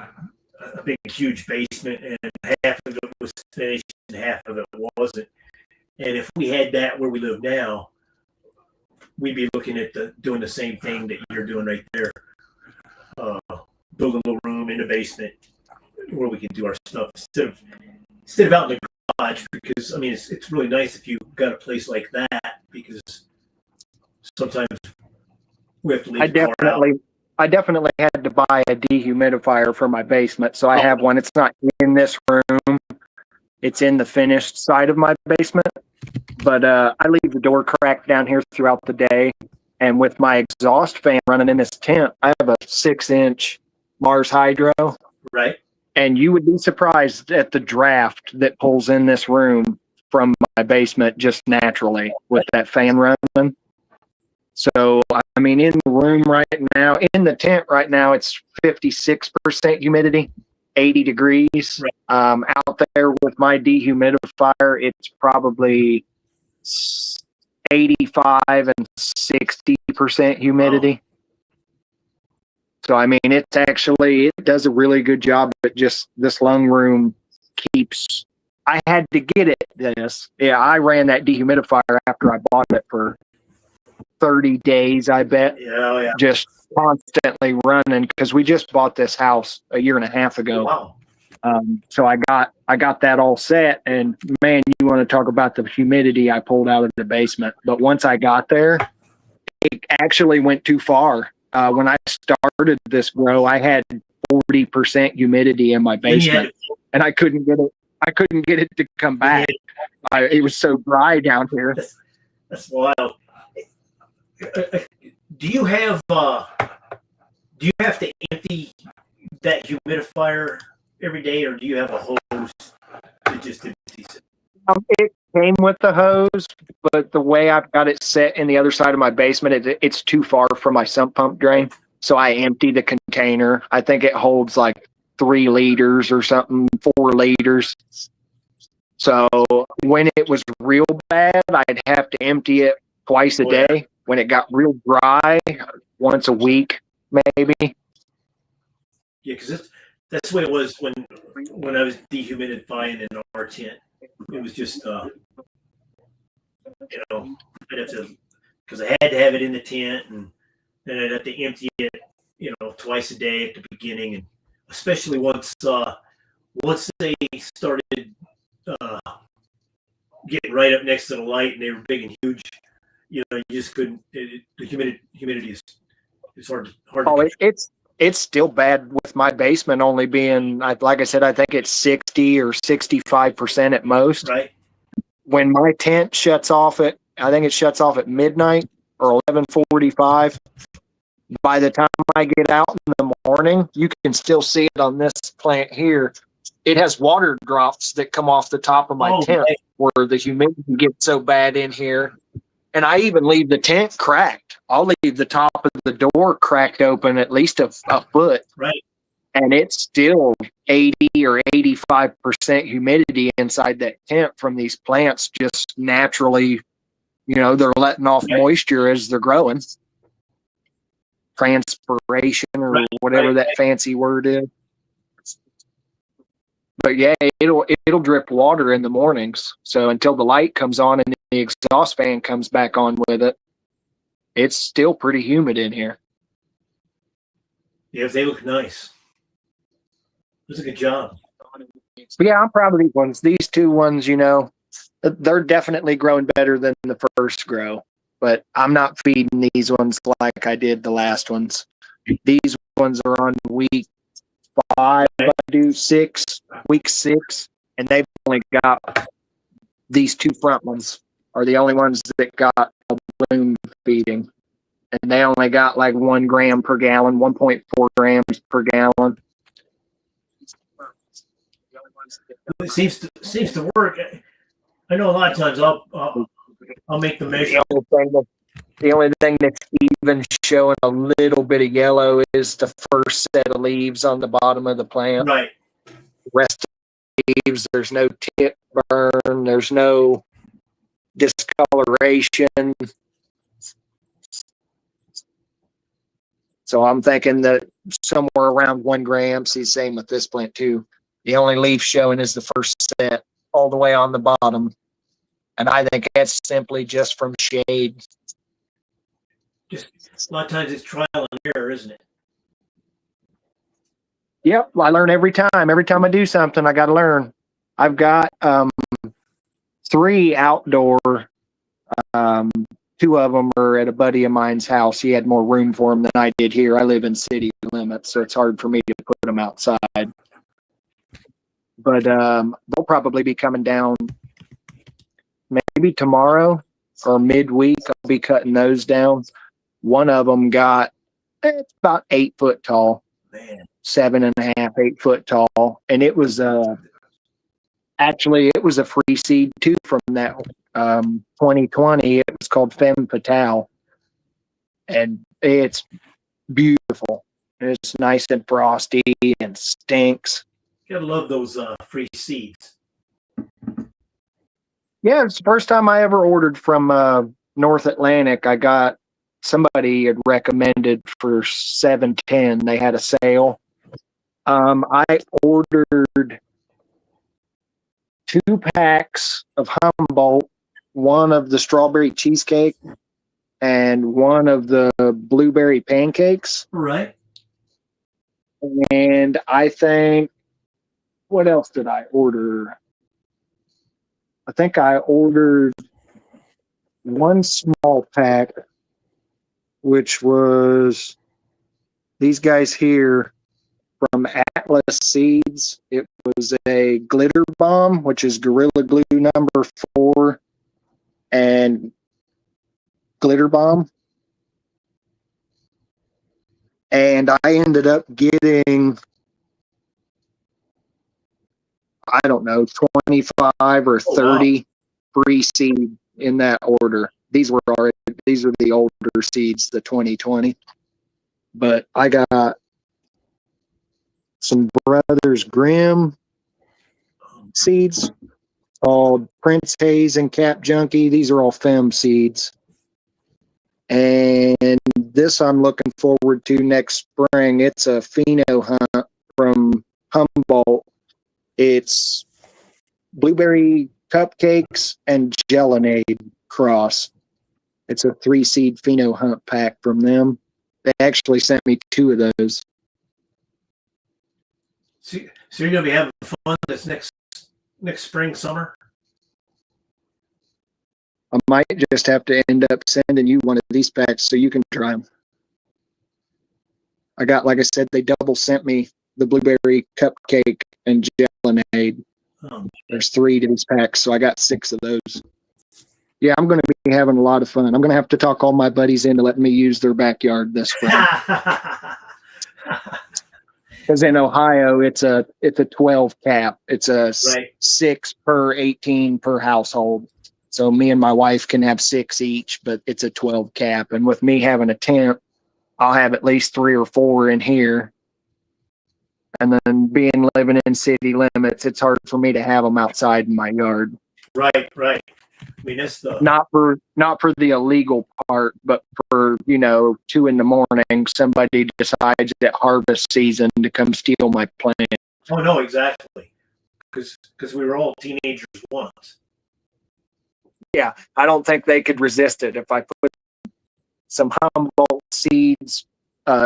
Speaker 1: huge basement, and half of it was finished and half of it wasn't. And if we had that where we live now, we'd be looking at doing the same thing that you're doing right there. Build a little room in the basement where we can do our stuff instead of out in the garage, because I mean it's really nice if you got a place like that, because sometimes we have to leave the car out.
Speaker 4: I definitely had to buy a dehumidifier for my basement, so I have one. It's not in this room. It's in the finished side of my basement. But I leave the door cracked down here throughout the day. And with my exhaust fan running in this tent, I have a 6-inch Mars Hydro.
Speaker 1: Right.
Speaker 4: And you would be surprised at the draft that pulls in this room from my basement just naturally with that fan running. So, I mean, in the room right now, in the tent right now, it's 56% humidity, 80 degrees.
Speaker 1: Right.
Speaker 4: Out there with my dehumidifier, it's probably 85 and 60% humidity. So, I mean, it does a really good job, but just this lung room keeps, I had to get it this. Yeah, I ran that dehumidifier after I bought it for 30 days, I bet.
Speaker 1: Yeah.
Speaker 4: Just constantly running because we just bought this house a year and a half ago.
Speaker 1: Wow.
Speaker 4: So I got that all set, and man, you want to talk about the humidity I pulled out of the basement. But once I got there, it actually went too far. When I started this grow, I had 40% humidity in my basement, and I couldn't get it. I couldn't get it to come back. It was so dry down here.
Speaker 1: That's wild. Do you have to empty that humidifier every day, or do you have a hose that just empties it?
Speaker 4: It came with the hose, but the way I've got it set in the other side of my basement, it's too far from my sump pump drain. So I empty the container. I think it holds like 3 liters or something, 4 liters. So when it was real bad, I'd have to empty it twice a day. Yeah. When it got real dry, once a week, maybe.
Speaker 1: Yeah, because that's the way it was when I was dehumidifying in our tent. It was just, I'd have to, because I had to have it in the tent, and then I'd have to empty it, twice a day at the beginning, and especially once they started getting right up next to the light and they were big and huge, you just couldn't. The humidity is hard to.
Speaker 4: It's still bad with my basement only being, like I said, I think it's 60 or 65% at most.
Speaker 1: Right.
Speaker 4: When my tent shuts off I think it shuts off at midnight or 11:45. By the time I get out in the morning, you can still see it on this plant here. It has water drops that come off the top of my tent where the humidity gets so bad in here. And I even leave the tent cracked. I'll leave the top of the door cracked open at least a foot.
Speaker 1: Right.
Speaker 4: And it's still 80 or 85% humidity inside that tent from these plants just naturally, they're letting off moisture as they're growing. Transpiration or whatever that fancy word is. But yeah, it'll drip water in the mornings. So until the light comes on and the exhaust fan comes back on with it, it's still pretty humid in here.
Speaker 1: Yeah, they look nice. That's a good job.
Speaker 4: But yeah, I'm proud of these ones. These 2 ones, they're definitely growing better than the first grow. But I'm not feeding these ones like I did the last ones. These ones are on week 5, week 6, and they've only got these 2 front ones are the only ones that got a bloom feeding, and they only got like 1 gram per gallon, 1.4 grams per gallon.
Speaker 1: It seems to work. I know a lot of times I'll make the measure.
Speaker 4: The only thing that's even showing a little bit of yellow is the first set of leaves on the bottom of the plant.
Speaker 1: Right.
Speaker 4: The rest of the leaves, there's no tip burn, there's no discoloration. So I'm thinking that somewhere around 1 gram. See, same with this plant too. The only leaf showing is the first set all the way on the bottom. And I think that's simply just from shade.
Speaker 1: Just a lot of times it's trial and error, isn't it?
Speaker 4: Yep, I learn every time. Every time I do something, I got to learn. I've got 3 outdoor. 2 of them are at a buddy of mine's house. He had more room for them than I did here. I live in city limits, so it's hard for me to put them outside. But they'll probably be coming down maybe tomorrow or midweek. I'll be cutting those down. One of them got, it's about 8 foot tall.
Speaker 1: Man.
Speaker 4: 7.5, 8 foot tall. And it was actually it was a free seed too from that 2020. It was called Femme Fatale. And it's beautiful. It's nice and frosty and stinks.
Speaker 1: You gotta love those free seeds.
Speaker 4: Yeah, it's the first time I ever ordered from North Atlantic. I got somebody had recommended for 710. They had a sale. I ordered 2 packs of Humboldt, one of the strawberry cheesecake, and one of the blueberry pancakes.
Speaker 1: Right.
Speaker 4: And I think, what else did I order? I think I ordered one small pack, which was these guys here from Atlas Seeds. It was a glitter bomb, which is Gorilla Glue #4 and glitter bomb. And I ended up getting, I don't know, 25 or 30 free seed in that order. These are the older seeds, the 2020. But I got some Brothers Grimm seeds called Prince Hayes and Cap Junkie. These are all FEM seeds. And this I'm looking forward to next spring. It's a pheno hunt from Humboldt. It's blueberry cupcakes and gelinade cross. It's a 3-seed pheno hunt pack from them. They actually sent me 2 of those.
Speaker 1: So you're gonna be having fun this next spring, summer.
Speaker 4: I might just have to end up sending you one of these packs so you can try them. I got, like I said, they double sent me the blueberry cupcake and gelinade. There's 3 to these packs, so I got 6 of those. Yeah, I'm going to be having a lot of fun. I'm going to have to talk all my buddies into letting me use their backyard this spring. Because in Ohio, it's a 12 cap. It's a
Speaker 1: Right.
Speaker 4: 6 per 18 per household. So me and my wife can have 6 each, but it's a 12 cap. And with me having a tent, I'll have at least 3 or 4 in here. And then living in city limits, it's hard for me to have them outside in my yard.
Speaker 1: Right. I mean, that's the
Speaker 4: Not for the illegal part, but for 2 in the morning, somebody decides at harvest season to come steal my plant.
Speaker 1: Oh no, exactly. Because we were all teenagers once.
Speaker 4: Yeah, I don't think they could resist it if I put some Humboldt seeds,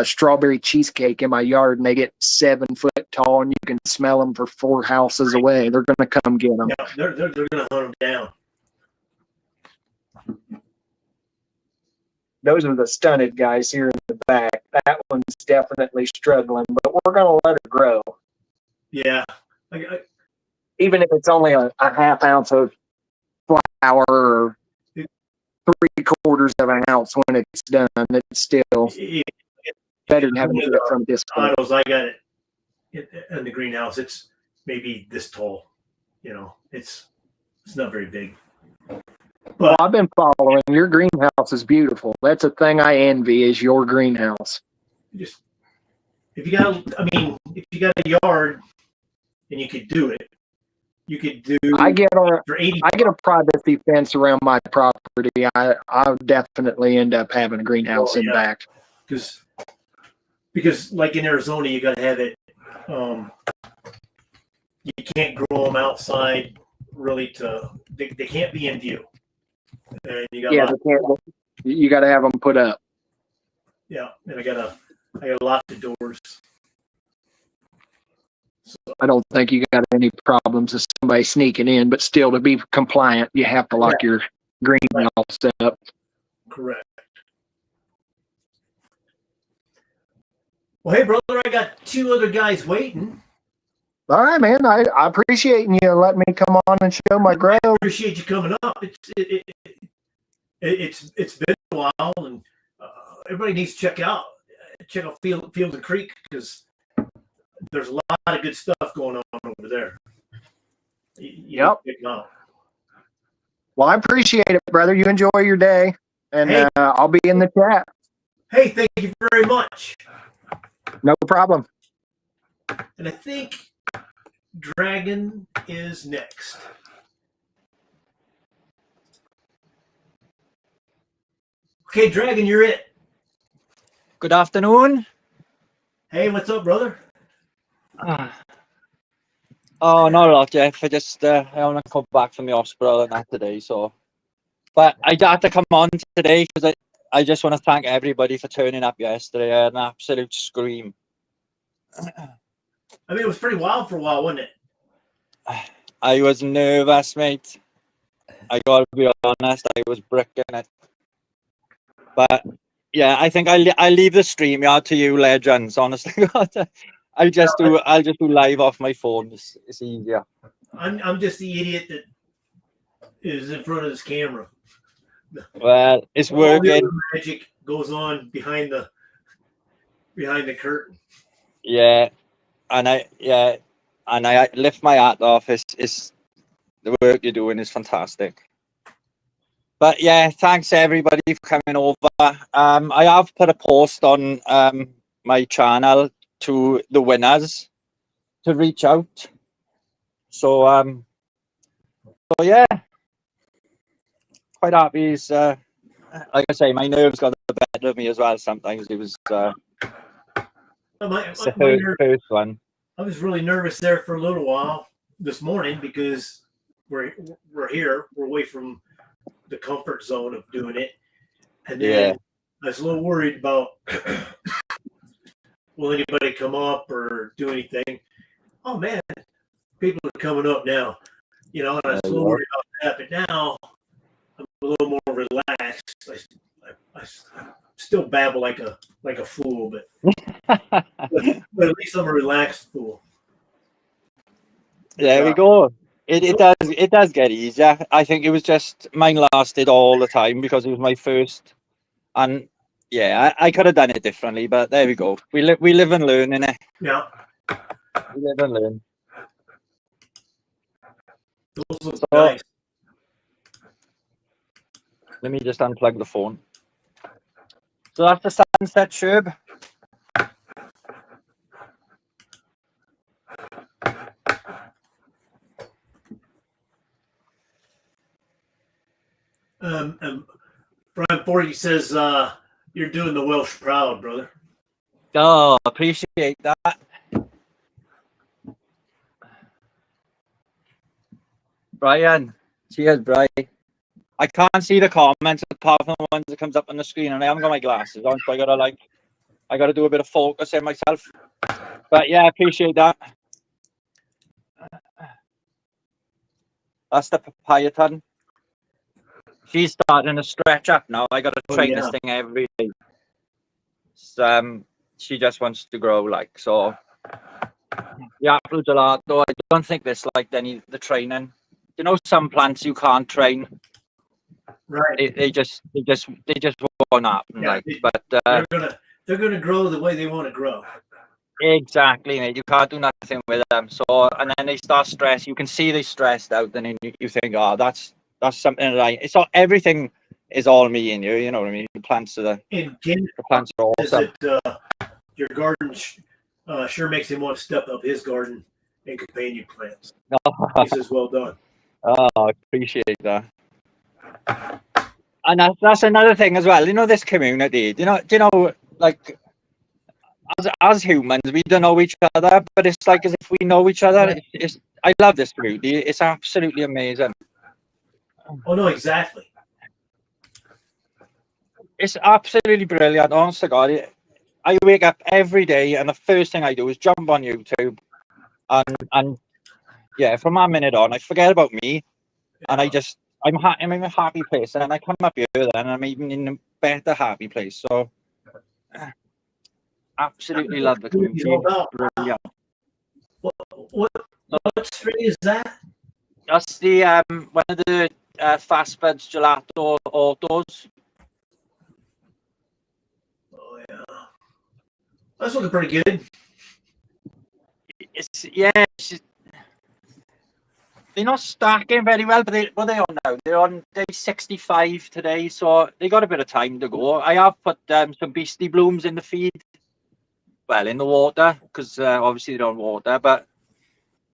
Speaker 4: strawberry cheesecake in my yard, and they get 7 foot tall, and you can smell them for 4 houses away. They're going to come get them.
Speaker 1: Yeah, they're going to hunt them down.
Speaker 4: Those are the stunted guys here in the back. That one's definitely struggling, but we're going to let her grow.
Speaker 1: Yeah.
Speaker 4: Even if it's only a half ounce of flour or 3/4 of an ounce when it's done, it's still better than having to get it from this point.
Speaker 1: Autos, I got it in the greenhouse. It's maybe this tall. It's not very big.
Speaker 4: Well, I've been following. Your greenhouse is beautiful. That's a thing I envy, is your greenhouse.
Speaker 1: Just if you got a yard and you could do it, you could do.
Speaker 4: I get
Speaker 1: for 80.
Speaker 4: I get a privacy fence around my property. I'll definitely end up having a greenhouse in back.
Speaker 1: Because like in Arizona, you got to have it. You can't grow them outside. Really, they can't be in view. And you got
Speaker 4: you got to have them put up.
Speaker 1: Yeah, and I got to lock the doors. So,
Speaker 4: I don't think you got any problems with somebody sneaking in, but still, to be compliant, you have to lock your greenhouse up.
Speaker 1: Correct. Well, hey, brother, I got 2 other guys waiting.
Speaker 4: All right, man. I appreciate you letting me come on and show my grow.
Speaker 1: I appreciate you coming up. It's been a while, and everybody needs to check out Field and Creek, because there's a lot of good stuff going on over there.
Speaker 4: Yep.
Speaker 1: Check them out.
Speaker 4: Well, I appreciate it, brother. You enjoy your day, and I'll be in the chat.
Speaker 1: Hey, thank you very much.
Speaker 4: No problem.
Speaker 1: And I think Dragon is next. Okay, Dragon, you're it.
Speaker 5: Good afternoon.
Speaker 1: Hey, what's up, brother?
Speaker 5: Oh, not a lot, Jeff. I only come back from the hospital and that today, so. But I had to come on today because I just want to thank everybody for turning up yesterday. I had an absolute scream.
Speaker 1: I mean, it was pretty wild for a while, wasn't it?
Speaker 5: I was nervous, mate. I gotta be honest, I was bricking it. But yeah, I think I leave the stream yard to you legends, honestly. I'll just do live off my phone. It's easier.
Speaker 1: I'm just the idiot that is in front of this camera.
Speaker 5: Well, it's
Speaker 1: All the
Speaker 5: working.
Speaker 1: other magic goes on behind the curtain.
Speaker 5: Yeah, and I lift my hat off. It's the work you're doing is fantastic. But yeah, thanks everybody for coming over. I have put a post on my channel to the winners to reach out. So yeah, quite happy. Is like I say, my nerves got the better of me as well. Sometimes it was it's the first one.
Speaker 1: I was really nervous there for a little while this morning because we're here. We're away from the comfort zone of doing it, and then I was a little worried about will anybody come up or do anything. Oh man, people are coming up now, and I was a little worried about that. But now I'm a little more relaxed. I still babble like a fool, but at least I'm a relaxed fool.
Speaker 5: There we go. It does get easier. I think it was just mine lasted all the time because it was my first, and yeah, I could have done it differently, but there we go. We live and learn, innit?
Speaker 1: Yeah.
Speaker 5: We live and learn.
Speaker 1: Those look nice.
Speaker 5: Let me just unplug the phone. So that's the sunset shrub.
Speaker 1: Brian Forty says you're doing the Welsh proud, brother.
Speaker 5: Oh, appreciate that. Brian, cheers, Brian. I can't see the comments apart from the ones that comes up on the screen, and I haven't got my glasses on, so I gotta do a bit of focusing myself. But yeah, I appreciate that. That's the papaya ton. She's starting to stretch up now. I gotta train this thing every day. She just wants to grow like so. The apple gelato, I don't think this like the training. You know, some plants you can't train.
Speaker 1: Right.
Speaker 5: They just won't happen.
Speaker 1: Yeah, they're gonna grow the way they want to grow.
Speaker 5: Exactly, mate. You can't do nothing with them. So, and then they start stress. You can see they stressed out, and then you think, oh, that's something like it's all everything is all me in you. You know what I mean? The plants are the plants are awesome.
Speaker 1: Your garden sure makes him want to step up his garden and companion plants. He says, "Well done."
Speaker 5: Oh, I appreciate that. And that's another thing as well. You know, this community. Do you know, like. As humans, we don't know each other, but it's like as if we know each other. I love this community. It's absolutely amazing.
Speaker 1: Oh no, exactly.
Speaker 5: It's absolutely brilliant. Honest to God, I wake up every day, and the first thing I do is jump on YouTube, and yeah, from that minute on, I forget about me, and I'm in a happy place, and I come up here, and I'm even in a better happy place. So. Absolutely love the community. Brilliant.
Speaker 1: What strain is that?
Speaker 5: That's the one of the fast buds gelato autos.
Speaker 1: Oh yeah, that's looking pretty good.
Speaker 5: They're not stacking very well, but what are they on now? They're on day 65 today, so they got a bit of time to go. I have put some beastie blooms in the feed. Well, in the water, because obviously they don't water, but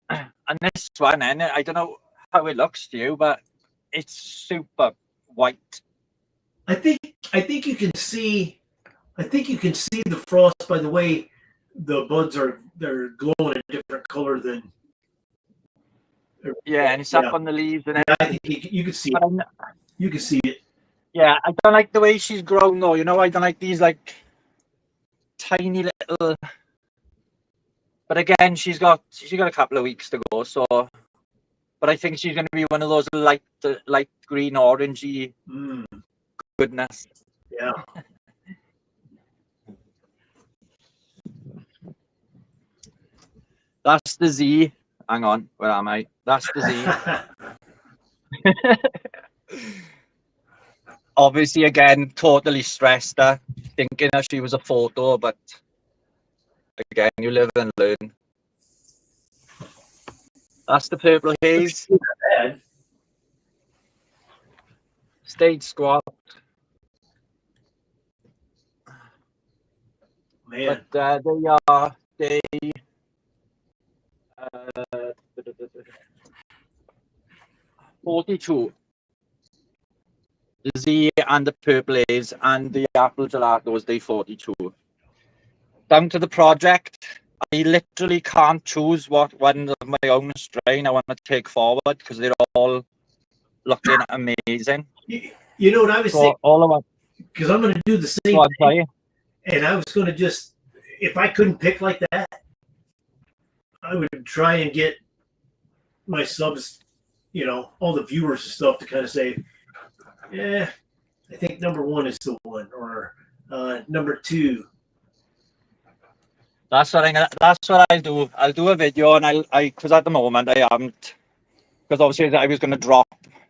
Speaker 5: and this one, and I don't know how it looks to you, but it's super white.
Speaker 1: I think I think you can see. I think you can see the frost by the way the buds they're glowing a different color than.
Speaker 5: Yeah, and it's
Speaker 1: Yeah.
Speaker 5: up on the leaves and
Speaker 1: I
Speaker 5: everything.
Speaker 1: think you can see it.
Speaker 5: But I'm,
Speaker 1: You can see it.
Speaker 5: yeah, I don't like the way she's grown though. You know, I don't like these like tiny little. But again, she's got a couple of weeks to go. So, but I think she's going to be one of those light green, orangey
Speaker 1: Mm,
Speaker 5: goodness.
Speaker 1: yeah.
Speaker 5: That's the Z. Hang on, where am I? That's the Z. Obviously, again, totally stressed her, thinking that she was a photo, but again, you live and learn. That's the purple haze.
Speaker 1: Bad.
Speaker 5: Stage squat.
Speaker 1: Man.
Speaker 5: But they 42. The Z and the purple haze and the apple gelatos, they 42. Down to the project, I literally can't choose what one of my own strain I want to take forward because they're all looking amazing.
Speaker 1: You know what I was
Speaker 5: So all of them.
Speaker 1: because I'm going to do the same
Speaker 5: Go on,
Speaker 1: thing,
Speaker 5: sorry.
Speaker 1: and I was going to just if I couldn't pick like that, I would try and get my subs, all the viewers and stuff to kind of say, yeah, I think number one is the one, or number two.
Speaker 5: That's what I'll do. I'll do a video and because at the moment I haven't, because obviously I was going to drop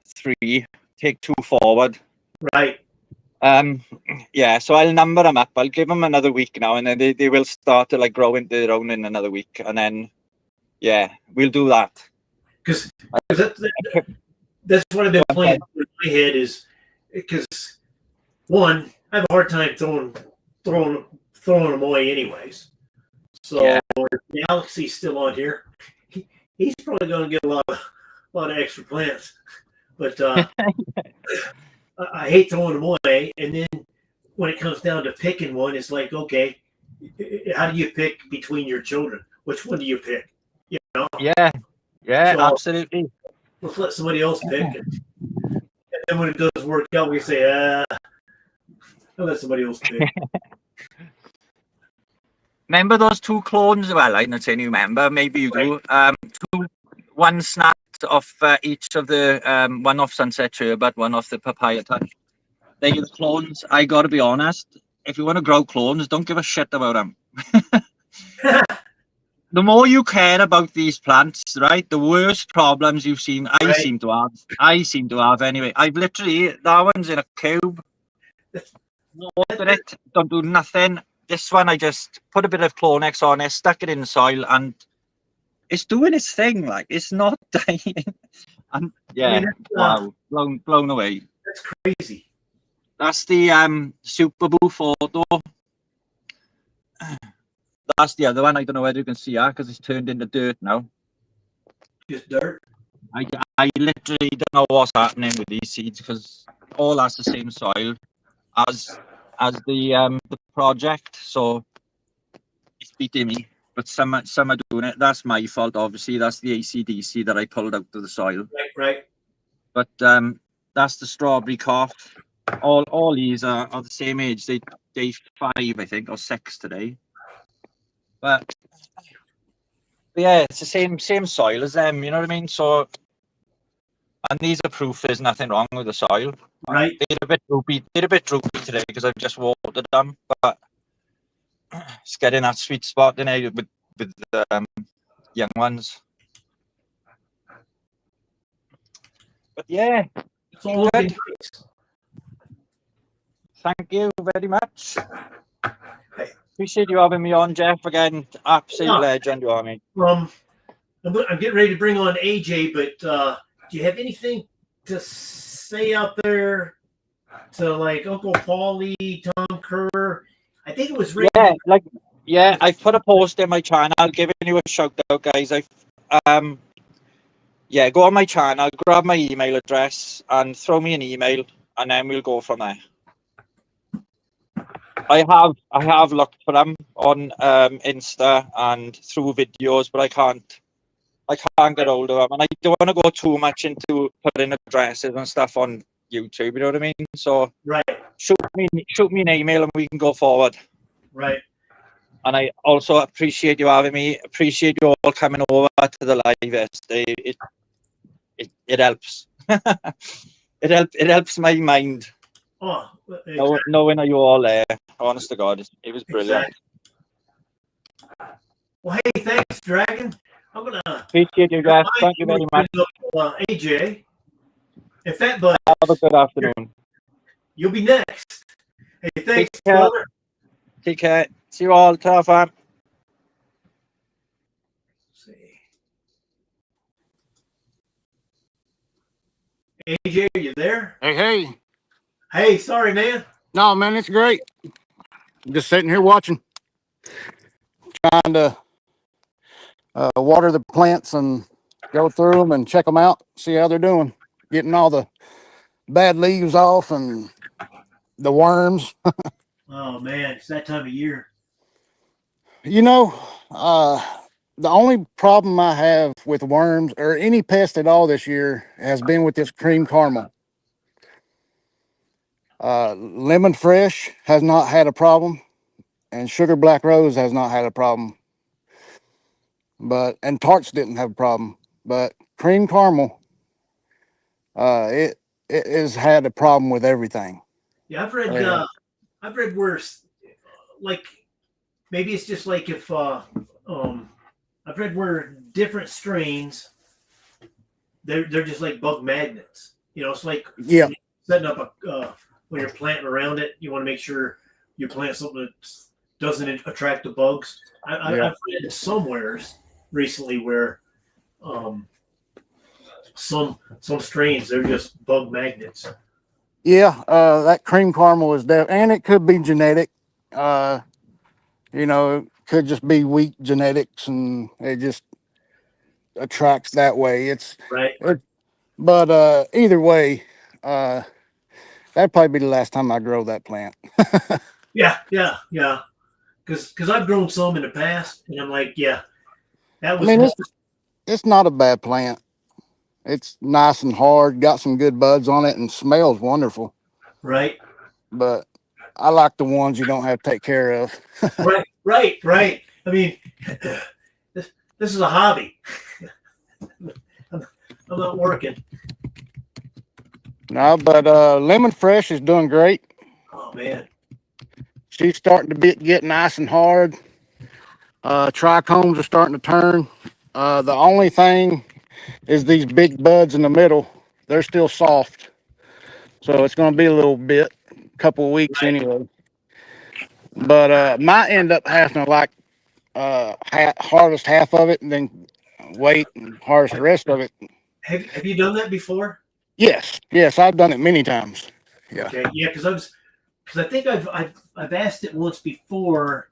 Speaker 5: 3, take 2 forward.
Speaker 1: Right.
Speaker 5: Yeah, so I'll number them up. I'll give them another week now, and then they will start to like grow into their own in another week, and then yeah, we'll do that.
Speaker 1: Because that's what I've been playing in my head is because one, I have a hard time throwing them away anyways. So
Speaker 5: Yeah.
Speaker 1: if Galaxy's still on here, he's probably going to get a lot of extra plants. But I hate throwing them away. And then when it comes down to picking one, it's like, okay, how do you pick between your children? Which one do you pick?
Speaker 5: Yeah,
Speaker 1: So-
Speaker 5: absolutely.
Speaker 1: Let's let somebody else pick. And then when it does work out, we say, I'll let somebody else pick.
Speaker 5: Remember those 2 clones? Well, I'm not saying you remember. Maybe you do. One snapped off each of the one off Sunset Sherbet, one off the Papaya Touch. They're the clones. I got to be honest. If you want to grow clones, don't give a shit about them. The more you care about these plants, right, the worse problems you've seen. I seem to have anyway. I've literally, that one's in a cube. No water it. Don't do nothing. This one, I just put a bit of Clonex on it, stuck it in the soil, and it's doing its thing. Like, it's not dying. And yeah, wow, blown away.
Speaker 1: That's crazy.
Speaker 5: That's the Super Boo photo. That's the other one. I don't know whether you can see that because it's turned into dirt now.
Speaker 1: Just dirt.
Speaker 5: I literally don't know what's happening with these seeds because all that's the same soil as the project. So it's beating me. But some are doing it. That's my fault, obviously. That's the AC/DC that I pulled out of the soil.
Speaker 1: Right.
Speaker 5: But that's the strawberry cough. All these are the same age. They day 5, I think, or 6 today. But yeah, it's the same soil as them. You know what I mean? So, and these are proof there's nothing wrong with the soil.
Speaker 1: Right.
Speaker 5: They're a bit droopy. They're a bit droopy today because I've just watered them. But it's getting that sweet spot in there with the young ones. But yeah,
Speaker 1: It's all
Speaker 5: good.
Speaker 1: looking nice.
Speaker 5: Thank you very much. Appreciate you having me on, Jeff. Again, absolute legend, you are, mate.
Speaker 1: I'm getting ready to bring on AJ, but do you have anything to say out there to like Uncle Paulie, Tom Kerr? I think it was Randy.
Speaker 5: Yeah, I've put a post in my channel giving you a shout out, guys. Go on my channel, grab my email address, and throw me an email, and then we'll go from there. I have looked for them on Insta and through videos, but I can't get hold of them, and I don't want to go too much into putting addresses and stuff on YouTube. You know what I mean? So
Speaker 1: Right,
Speaker 5: shoot me an email and we can go forward.
Speaker 1: right.
Speaker 5: And I also appreciate you having me. Appreciate you all coming over to the live yesterday. It helps. It helps my mind
Speaker 1: Oh, exactly.
Speaker 5: knowing that you're all there. Honest to God, it was brilliant.
Speaker 1: Exactly. Well, hey, thanks, Dragon. I'm gonna
Speaker 5: Appreciate you guys. Thank you very much.
Speaker 1: AJ and Fat Bud.
Speaker 5: Have a good afternoon.
Speaker 1: You'll be next. Hey, thanks,
Speaker 5: Take care.
Speaker 1: brother.
Speaker 5: Take care. See you all. Ta, fam.
Speaker 1: Let's see. AJ, are you there?
Speaker 6: Hey.
Speaker 1: Hey, sorry, man.
Speaker 6: No, man, it's great. I'm just sitting here watching, trying to water the plants and go through them and check them out, see how they're doing, getting all the bad leaves off and the worms.
Speaker 1: Oh man, it's that time of year.
Speaker 6: You know, the only problem I have with worms or any pest at all this year has been with this cream caramel. Lemon fresh has not had a problem, and sugar black rose has not had a problem. And tarts didn't have a problem, but cream caramel, it has had a problem with everything.
Speaker 1: Yeah, I've read.
Speaker 6: Yeah.
Speaker 1: I've read where, like, maybe it's just like if I've read where different strains, they're just like bug magnets. You know, it's like
Speaker 6: Yeah,
Speaker 1: setting up a when you're planting around it, you want to make sure you plant something that doesn't attract the bugs.
Speaker 6: Yeah.
Speaker 1: I've read somewheres recently where some strains they're just bug magnets.
Speaker 6: yeah. That cream caramel is and it could be genetic. You know, it could just be weak genetics, and it just attracts that way.
Speaker 1: Right.
Speaker 6: But either way, that'd probably be the last time I grow that plant.
Speaker 1: Yeah. Because I've grown some in the past, and I'm like, yeah, that
Speaker 6: I
Speaker 1: was.
Speaker 6: mean, it's not a bad plant. It's nice and hard, got some good buds on it, and smells wonderful.
Speaker 1: right.
Speaker 6: But I like the ones you don't have to take care of.
Speaker 1: Right. I mean, this is a hobby. I'm not working.
Speaker 6: No, but Lemon Fresh is doing great.
Speaker 1: Oh man.
Speaker 6: She's starting to get nice and hard. Trichomes are starting to turn. The only thing is these big buds in the middle. They're still soft. So it's going to be a little bit, couple of weeks
Speaker 1: Right.
Speaker 6: anyway. But might end up having to harvest half of it and then wait and harvest the rest of it.
Speaker 1: Have you done that before?
Speaker 6: Yes, I've done it many times. Yeah.
Speaker 1: Okay. Yeah, because I think I've asked it once before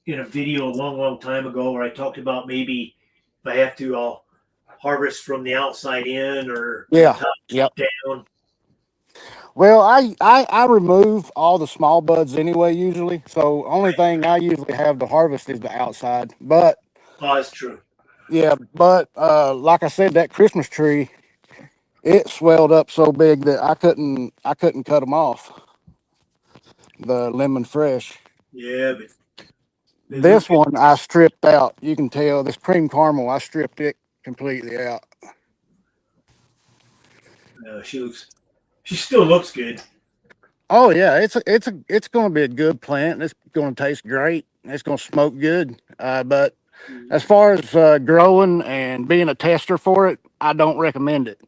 Speaker 1: in a video a long time ago where I talked about maybe if I have to, I'll harvest from the outside in or
Speaker 6: Yeah.
Speaker 1: top
Speaker 6: Yep.
Speaker 1: down.
Speaker 6: Well, I remove all the small buds anyway usually. So only thing I usually have to harvest is the outside. But
Speaker 1: Oh, that's true.
Speaker 6: yeah, but like I said, that Christmas tree, it swelled up so big that I couldn't cut them off. The Lemon Fresh.
Speaker 1: Yeah, but
Speaker 6: This one I stripped out. You can tell this cream caramel, I stripped it completely out.
Speaker 1: she still looks good.
Speaker 6: Oh yeah, it's going to be a good plant. It's going to taste great. It's going to smoke good. But as far as growing and being a tester for it, I don't recommend it.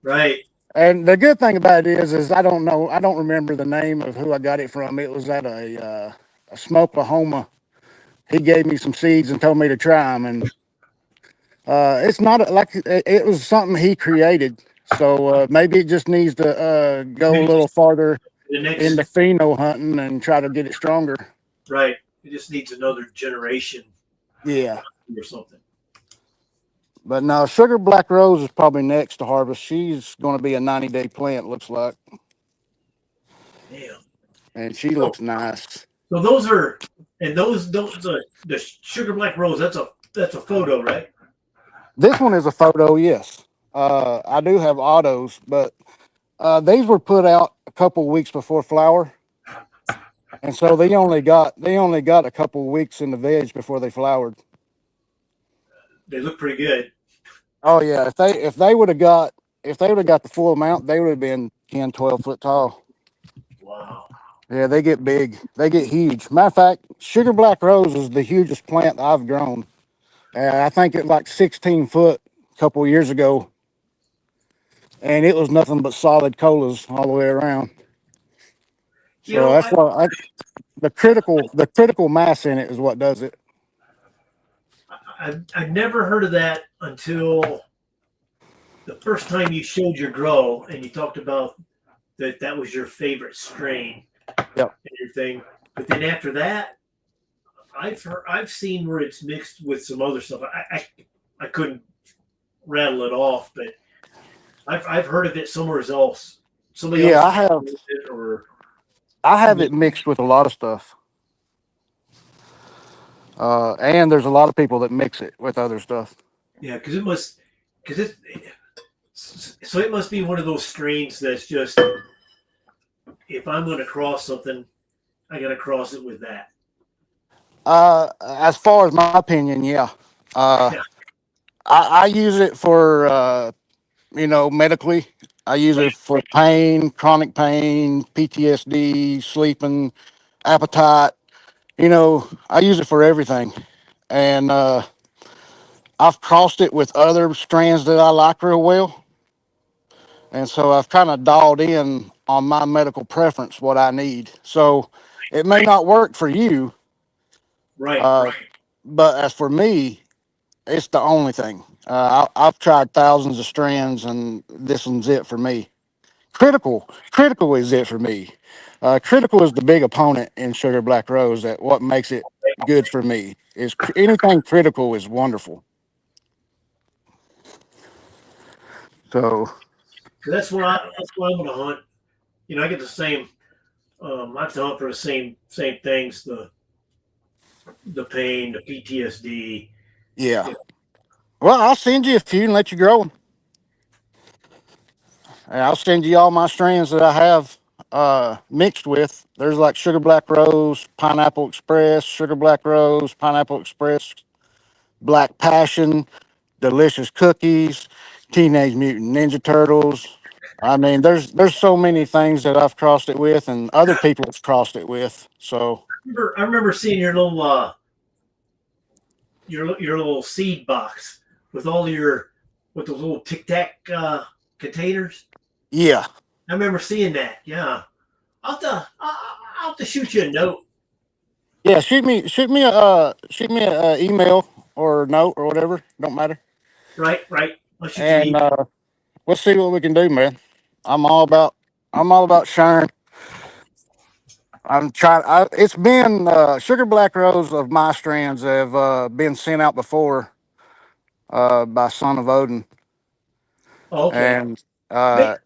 Speaker 1: Right.
Speaker 6: And the good thing about it is I don't remember the name of who I got it from. It was at a Smokelahoma. He gave me some seeds and told me to try them, and it's not like it was something he created. So maybe it just needs to go a little farther into pheno hunting and try to get it stronger.
Speaker 1: Right. It just needs another generation.
Speaker 6: Yeah.
Speaker 1: Or something.
Speaker 6: But no, Sugar Black Rose is probably next to harvest. She's going to be a 90-day plant, looks like.
Speaker 1: Damn.
Speaker 6: and she
Speaker 1: So,
Speaker 6: looks nice.
Speaker 1: so those are, and those don't the sugar black rose. That's a photo, right?
Speaker 6: This one is a photo, yes. I do have autos, but these were put out a couple weeks before flower, and so they only got a couple weeks in the veg before they flowered.
Speaker 1: They look pretty good.
Speaker 6: Oh yeah, if they would have got the full amount, they would have been 10, 12 foot tall.
Speaker 1: Wow.
Speaker 6: Yeah, they get big. They get huge. Matter of fact, sugar black rose is the hugest plant I've grown. I think it like 16 foot a couple of years ago, and it was nothing but solid colas all the way around.
Speaker 1: You
Speaker 6: So
Speaker 1: know,
Speaker 6: that's why the critical mass in it is what does it.
Speaker 1: I've never heard of that until the first time you showed your grow and you talked about that was your favorite strain.
Speaker 6: Yep.
Speaker 1: And everything. But then after that, I've seen where it's mixed with some other stuff. I couldn't rattle it off, but I've heard of it somewhere else. Somebody
Speaker 6: Yeah,
Speaker 1: else
Speaker 6: I have.
Speaker 1: did it, or
Speaker 6: I have it mixed with a lot of stuff, and there's a lot of people that mix it with other stuff.
Speaker 1: yeah, because it so it must be one of those strains that's just, if I'm going to cross something, I got to cross it with that.
Speaker 6: As far as my opinion, yeah.
Speaker 1: Yeah.
Speaker 6: I use it for medically. I use it for pain, chronic pain, PTSD, sleeping, appetite. I use it for everything, and I've crossed it with other strands that I like real well, and so I've kind of dialed in on my medical preference what I need. So it may not work for you,
Speaker 1: Right.
Speaker 6: uh, but as for me, it's the only thing. I've tried thousands of strands, and this one's it for me. Critical is it for me. Critical is the big opponent in Sugar Black Rose. That what makes it good for me is anything critical is wonderful. So
Speaker 1: That's what I'm going to hunt. I get the same. I have to hunt for the same things. The pain, the PTSD.
Speaker 6: yeah. Well, I'll send you a few and let you grow them. And I'll send you all my strands that I have mixed with. There's like Sugar Black Rose, Pineapple Express, Sugar Black Rose, Pineapple Express, Black Passion, Delicious Cookies, Teenage Mutant Ninja Turtles. I mean, there's so many things that I've crossed it with, and other people have crossed it with. So
Speaker 1: I remember seeing your little seed box with all with those little Tic Tac containers.
Speaker 6: yeah,
Speaker 1: I remember seeing that. Yeah, I'll have to shoot you a note.
Speaker 6: yeah. Shoot me a email or a note or whatever. Don't matter.
Speaker 1: Right. I'll shoot you an
Speaker 6: And
Speaker 1: email.
Speaker 6: we'll see what we can do, man. I'm all about I'm all about sharing. I'm trying. It's been Sugar Black Rose of my strands have been sent out before by Son of Odin,
Speaker 1: Oh, okay.
Speaker 6: and
Speaker 1: Wait,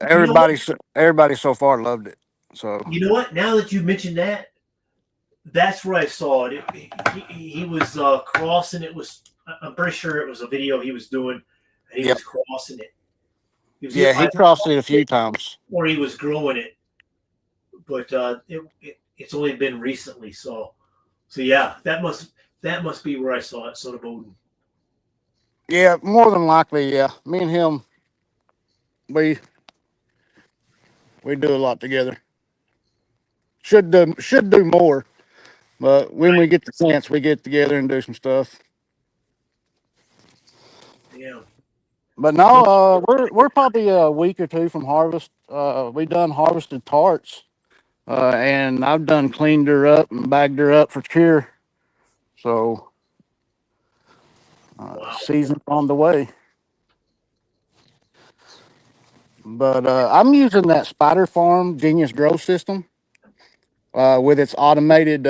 Speaker 6: everybody so far loved it. So
Speaker 1: you know what? Now that you mentioned that, that's where I saw it. He was crossing. I'm pretty sure it was a video he was doing, and he
Speaker 6: yep,
Speaker 1: was crossing it.
Speaker 6: yeah, he crossed it a few times.
Speaker 1: Or he was growing it, but it's only been recently. So yeah, that must be where I saw it. Son of Odin.
Speaker 6: Yeah, more than likely, yeah. Me and him, we we do a lot together. Should do more, but when we get the chance, we get together and do some stuff.
Speaker 1: Yeah.
Speaker 6: But no, we're probably a week or two from harvest. We done harvested tarts, and I've done cleaned her up and bagged her up for cure. So
Speaker 1: Wow.
Speaker 6: season on the way. But I'm using that Spider Farm Genius Grow system with its automated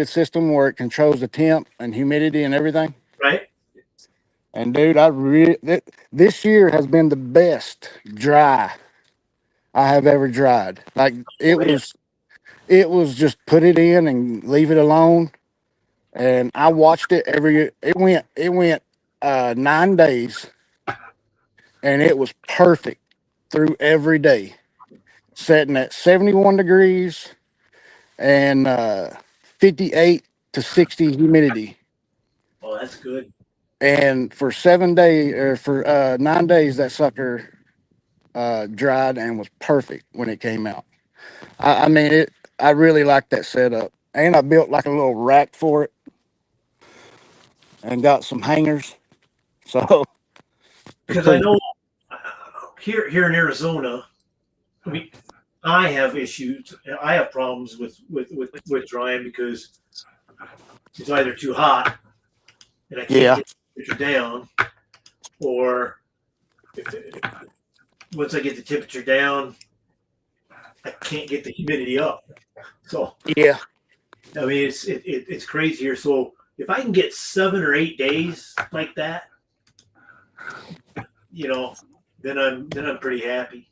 Speaker 6: system where it controls the temp and humidity and everything.
Speaker 1: Right.
Speaker 6: And dude, this year has been the best dry I have ever dried. Like
Speaker 1: Oh, yeah.
Speaker 6: It was just put it in and leave it alone. And I watched it it went 9 days, and it was perfect through every day, setting at 71 degrees and 58 to 60 humidity.
Speaker 1: Oh, that's good.
Speaker 6: And for 7 days or for 9 days, that sucker dried and was perfect when it came out. I mean it. I really like that setup, and I built like a little rack for it and got some hangers. So it's
Speaker 1: Because I
Speaker 6: pretty.
Speaker 1: know uh, here in Arizona, I mean, I have issues. I have problems with drying because it's either too hot and I can't
Speaker 6: Yeah,
Speaker 1: get the temperature down, or once I get the temperature down, I can't get the humidity up. So
Speaker 6: yeah,
Speaker 1: I mean, it's crazy here. So if I can get 7 or 8 days like that, you know, then I'm pretty happy.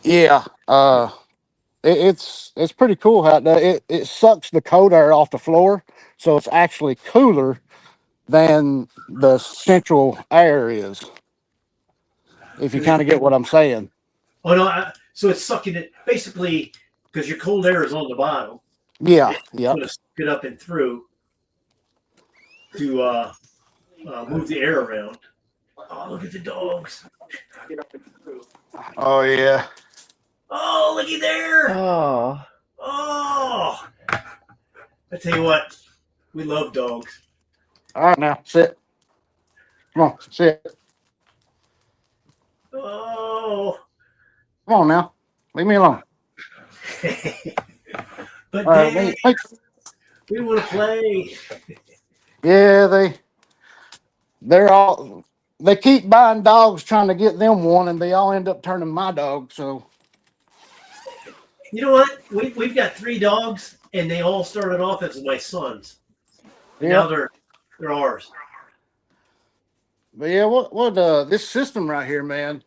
Speaker 6: yeah. It's pretty cool how it sucks the cold air off the floor, so it's actually cooler than the central air is. If you
Speaker 1: Because
Speaker 6: kind of get what I'm saying.
Speaker 1: oh no, so it's sucking it basically because your cold air is on the bottom.
Speaker 6: Yeah,
Speaker 1: It's
Speaker 6: yep.
Speaker 1: going to suck it up and through to move the air around. Oh, look at the dogs.
Speaker 6: Oh yeah.
Speaker 1: Oh, looky there.
Speaker 2: Oh,
Speaker 1: Oh, I tell you what, we love dogs.
Speaker 6: All right, now sit. Come on, sit.
Speaker 1: Oh,
Speaker 6: Come on now. Leave me alone.
Speaker 1: but
Speaker 6: All right,
Speaker 1: Dad,
Speaker 6: wait.
Speaker 1: we want to play.
Speaker 6: Yeah, they're all they keep buying dogs trying to get them one, and they all end up turning my dog. So
Speaker 1: You know what? We've got 3 dogs, and they all started off as my sons, and now
Speaker 6: yeah,
Speaker 1: they're ours.
Speaker 6: but yeah, what this system right here, man,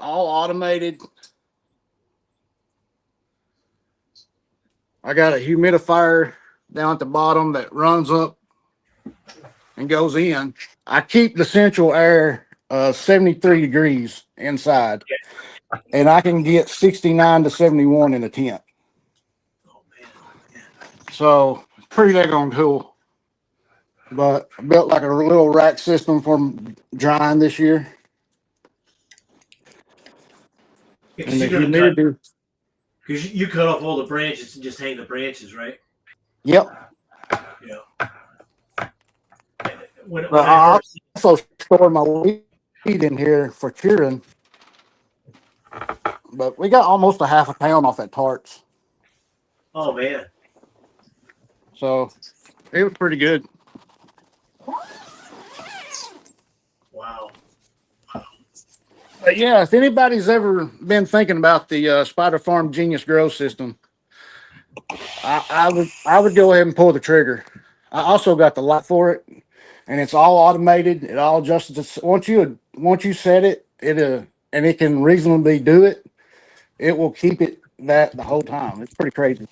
Speaker 6: all automated. I got a humidifier down at the bottom that runs up and goes in. I keep the central air 73 degrees inside, and I can get 69 to 71 in a tent.
Speaker 1: Oh man,
Speaker 6: So it's pretty daggone cool. But I built like a little rack system for drying this year,
Speaker 1: because
Speaker 6: and the
Speaker 1: you're gonna cut
Speaker 6: humidity.
Speaker 1: because you cut off all the branches and just hang the branches, right?
Speaker 6: Yep.
Speaker 1: Yeah. When
Speaker 6: But
Speaker 1: I
Speaker 6: I
Speaker 1: first
Speaker 6: also store my weed in here for curing. But we got almost a half a pound off at Tarts,
Speaker 1: oh man,
Speaker 6: so it was pretty good.
Speaker 1: wow.
Speaker 6: But yeah, if anybody's ever been thinking about the Spider Farm Genius Grow System, I would go ahead and pull the trigger. I also got the light for it, and it's all automated. It all adjusts. Once you set it, and it can reasonably do it. It will keep it that the whole time. It's pretty crazy.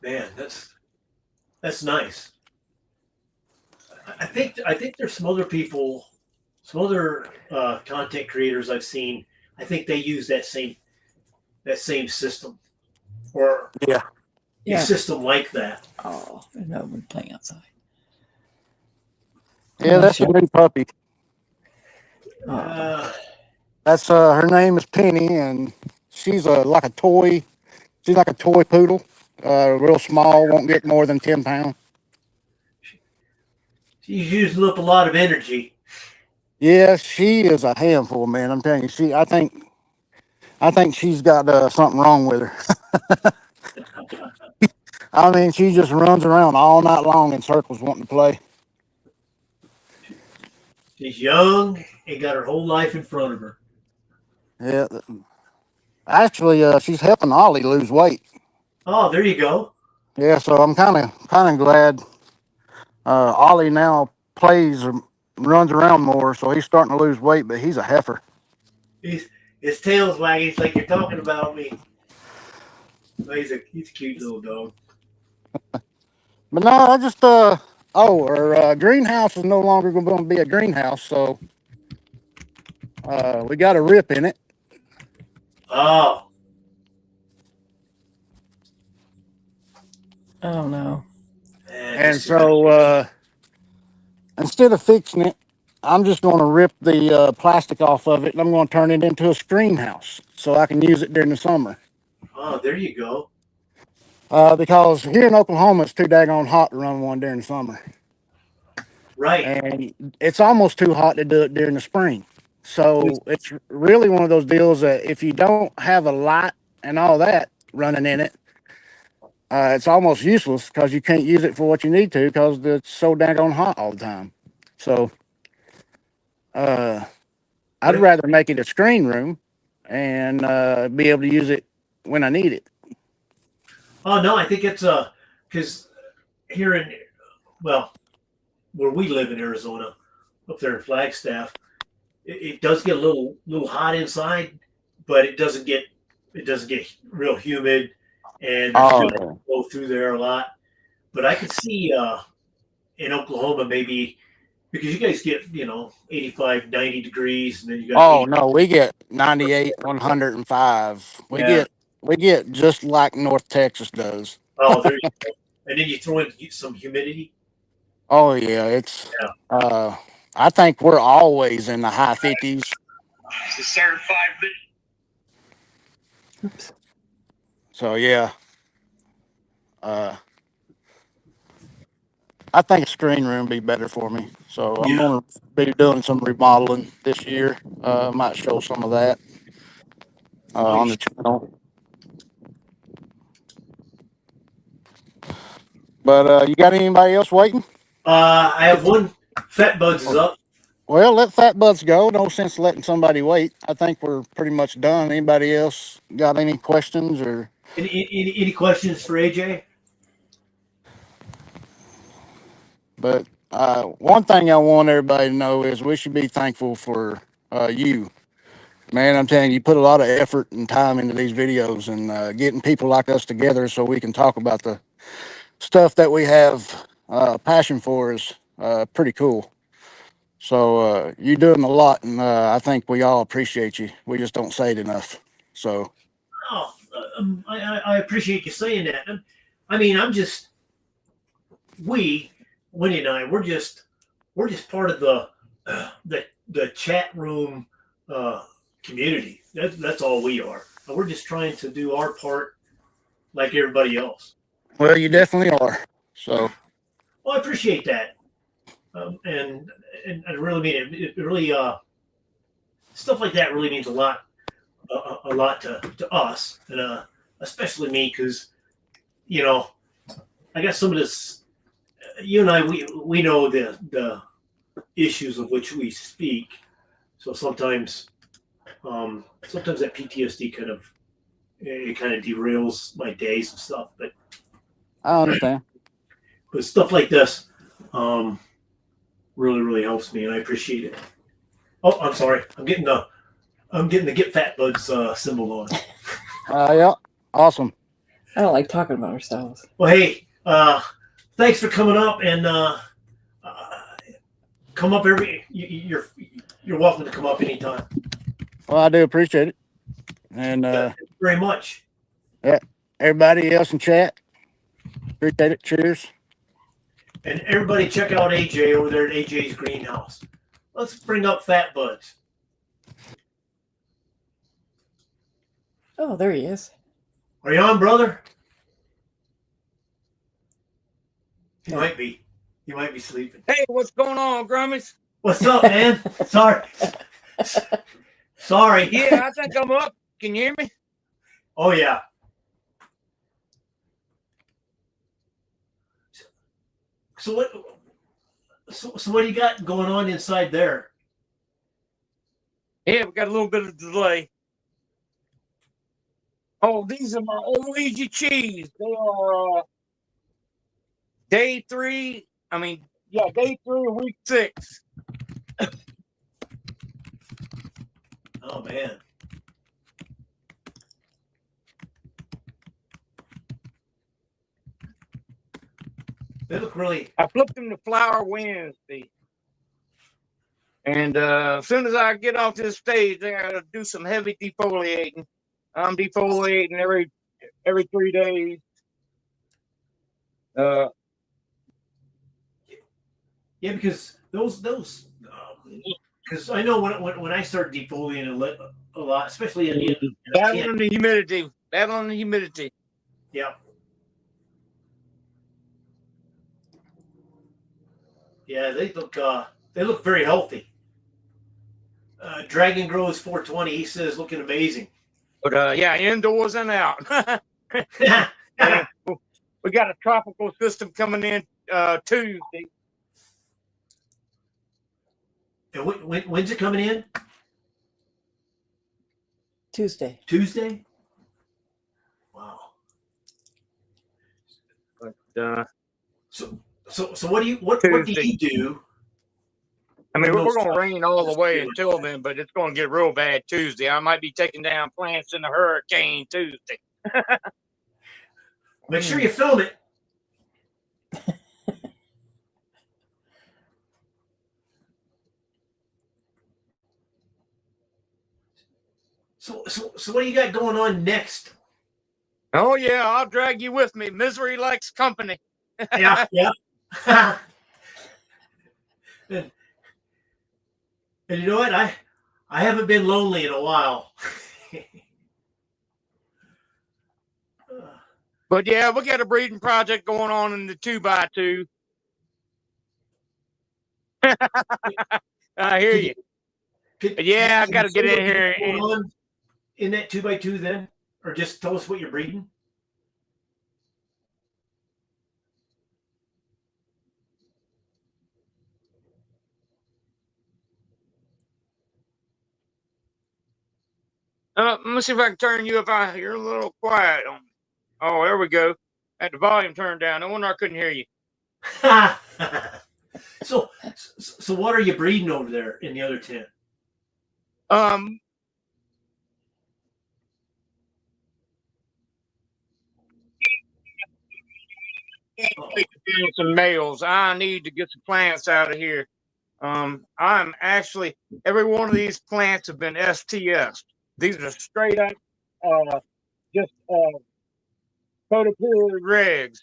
Speaker 1: Man, that's nice. I think there's some other people, some other content creators I've seen. I think they use that same system or
Speaker 6: Yeah.
Speaker 1: a
Speaker 2: yeah.
Speaker 1: system like that.
Speaker 2: Oh, there's no one playing outside.
Speaker 6: Yeah, that's a new puppy.
Speaker 2: Oh.
Speaker 6: That's her name is Penny, and she's like a toy. She's like a toy poodle. Real small, won't get more than 10 pounds.
Speaker 1: She's using up a lot of energy.
Speaker 6: Yeah, she is a handful, man. I'm telling you, I think she's got something wrong with her. I mean, she just runs around all night long in circles wanting to play.
Speaker 1: She's young and got her whole life in front of her.
Speaker 6: Yeah, actually, she's helping Ollie lose weight.
Speaker 1: Oh, there you go.
Speaker 6: Yeah, so I'm kind of glad Ollie now plays or runs around more, so he's starting to lose weight, but he's a heifer.
Speaker 1: his tail's wagging. It's like you're talking about me. Oh, he's a cute little dog.
Speaker 6: But no, I just our greenhouse is no longer going to be a greenhouse, so we got a rip in it.
Speaker 1: Oh,
Speaker 2: Oh no.
Speaker 1: man,
Speaker 6: And
Speaker 1: this is-
Speaker 6: so instead of fixing it, I'm just going to rip the plastic off of it, and I'm going to turn it into a screen house so I can use it during the summer.
Speaker 1: oh, there you go.
Speaker 6: Because here in Oklahoma, it's too daggone hot to run one during the summer,
Speaker 1: Right.
Speaker 6: and it's almost too hot to do it during the spring. So it's really one of those deals that if you don't have a light and all that running in it, it's almost useless because you can't use it for what you need to because it's so daggone hot all the time. So I'd rather make it a screen room and be able to use it when I need it.
Speaker 1: Oh no, I think it's because here in where we live in Arizona, up there in Flagstaff, it does get a little hot inside, but it doesn't get real humid, and there's
Speaker 6: Oh,
Speaker 1: still go through there a lot. But I could see in Oklahoma maybe because you guys get 85, 90 degrees, and then you got
Speaker 6: oh
Speaker 1: 80.
Speaker 6: no, we get 98, 105.
Speaker 1: Yeah.
Speaker 6: We get just like North Texas does.
Speaker 1: Oh, there you go. And then you throw in some humidity.
Speaker 6: Oh yeah, it's
Speaker 1: Yeah.
Speaker 6: I think we're always in the high 50s. So yeah. I think a screen room would be better for me. So I'm
Speaker 1: Yeah.
Speaker 6: gonna be doing some remodeling this year. Might show some of that on the channel. But you got anybody else waiting?
Speaker 1: I have one. Fat Buds is up.
Speaker 6: Well, let Fat Butts go. No sense letting somebody wait. I think we're pretty much done. Anybody else got any questions or?
Speaker 1: Any questions for AJ?
Speaker 6: But one thing I want everybody to know is we should be thankful for you. Man, I'm telling you, you put a lot of effort and time into these videos and getting people like us together so we can talk about the stuff that we have passion for is pretty cool. So you're doing a lot, and I think we all appreciate you. We just don't say it enough. So
Speaker 1: Oh, I appreciate you saying that. I mean, Winnie and I, we're just part of the chat room community. That's all we are. We're just trying to do our part like everybody else.
Speaker 6: well, you definitely are. So
Speaker 1: Well, I appreciate that, and I really mean it. It really stuff like that really means a lot to us, and especially me because I got some of this. You and I, we know the issues of which we speak, so sometimes that PTSD kind of derails my days and stuff.
Speaker 6: I understand.
Speaker 1: But stuff like this really helps me, and I appreciate it. Oh, I'm sorry, I'm getting the Get Fat Buds symbol on.
Speaker 6: Yeah, awesome.
Speaker 2: I don't like talking about ourselves.
Speaker 1: Well, hey, thanks for coming up and come up you're welcome to come up anytime.
Speaker 6: Well, I do appreciate it, and
Speaker 1: Thank you very much.
Speaker 6: everybody else in chat, appreciate it. Cheers.
Speaker 1: And everybody, check out AJ over there at AJ's Greenhouse. Let's bring up Fat Buds.
Speaker 2: Oh, there he is.
Speaker 1: Are you on, brother? He might be. He might be sleeping.
Speaker 5: Hey, what's going on, Grummies?
Speaker 1: What's up, man? Sorry.
Speaker 5: Yeah, I think I'm up. Can you hear me?
Speaker 1: Oh yeah. So what do you got going on inside there?
Speaker 5: Yeah, we got a little bit of delay. Oh, these are my Luigi cheese. They are day 3. Day 3 of week 6.
Speaker 1: Oh, Oh man. They look really.
Speaker 7: I flipped them to Flower Wednesday. And as soon as I get off this stage, I gotta do some heavy defoliating. I'm defoliating every 3 days.
Speaker 1: Yeah, because those because I know when I start defoliating a lot, especially in the
Speaker 7: Battling the humidity. Battling the humidity.
Speaker 1: yeah. Yeah, they look very healthy. Dragon Grows 420, he says looking amazing.
Speaker 7: But yeah, indoors and out. And we got a tropical system coming in Tuesday.
Speaker 1: And when's it coming in?
Speaker 2: Tuesday.
Speaker 1: Tuesday? Wow.
Speaker 7: But
Speaker 1: So what do you do?
Speaker 7: I mean,
Speaker 1: when
Speaker 7: we're
Speaker 1: those
Speaker 7: going to rain all the
Speaker 1: tropical
Speaker 7: way
Speaker 1: systems-
Speaker 7: until then, but it's going to get real bad Tuesday. I might be taking down plants in the hurricane Tuesday.
Speaker 1: Make sure you film it. So what do you got going on next?
Speaker 7: Oh, yeah, I'll drag you with me. Misery likes company.
Speaker 1: Yeah. and you know what? I haven't been lonely in a while.
Speaker 7: But yeah, we got a breeding project going on in the 2x2. I hear you. Yeah, I got to get in here.
Speaker 1: In that 2x2 then? Or just tell us what you're breeding?
Speaker 7: Let me see if I can turn you up. You're a little quiet on me. Oh, there we go. Had the volume turned down. No wonder I couldn't hear you.
Speaker 1: so what are you breeding over there in the other tent?
Speaker 7: Some males. I need to get some plants out of here. I'm actually, every one of these plants have been STS. These are straight up, just photoperiod regs.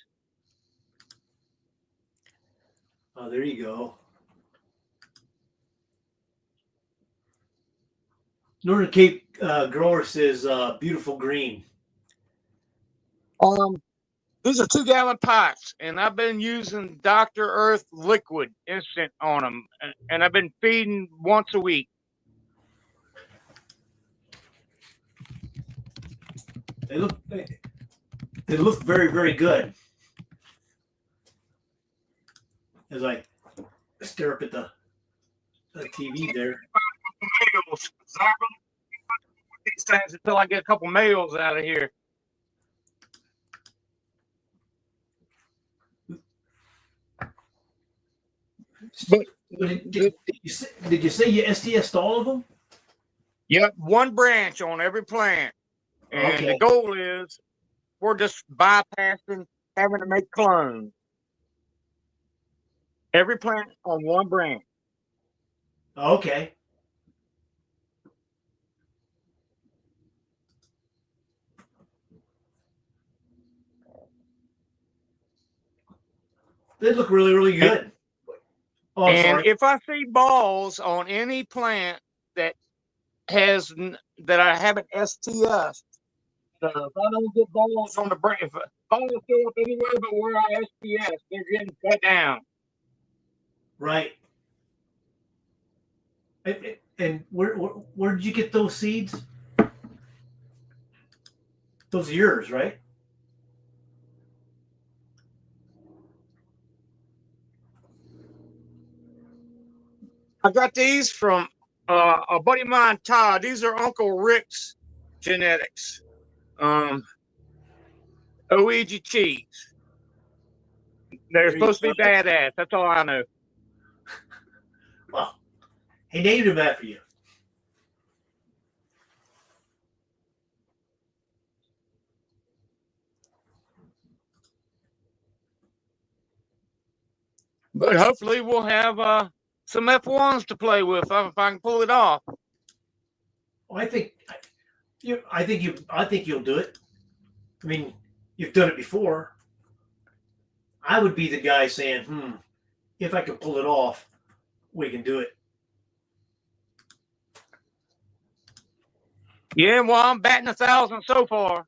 Speaker 1: Oh, there you go. Northern Cape grower says beautiful green.
Speaker 7: These are 2-gallon pots, and I've been using Dr. Earth liquid instant on them, and I've been feeding once a week.
Speaker 1: They look very, very good. As I stare up at the TV there.
Speaker 7: Males. These things until I get a couple males out of here.
Speaker 1: But did you say you STS'd all of them?
Speaker 7: Yep, one branch on every plant. And
Speaker 1: Okay.
Speaker 7: the goal is we're just bypassing having to make clones. Every plant on one branch.
Speaker 1: Okay. They look really, really good. Oh, I'm
Speaker 7: And
Speaker 1: sorry.
Speaker 7: if I see balls on any plant that has that I haven't STS, so if I don't get balls on the branch, if balls show up anywhere but where I STS, they're getting cut down.
Speaker 1: Right. And where did you get those seeds? Those are yours, right?
Speaker 7: I got these from a buddy of mine, Todd. These are Uncle Rick's genetics. OEG cheese. They're
Speaker 1: There you
Speaker 7: supposed to be
Speaker 1: go.
Speaker 7: badass. That's all I know.
Speaker 1: Well, he named him after you.
Speaker 7: But hopefully we'll have some F1s to play with if I can pull it off.
Speaker 1: Well, I think you'll do it. I mean, you've done it before. I would be the guy saying, if I can pull it off, we can do it.
Speaker 7: Yeah, well, I'm batting 1,000 so far.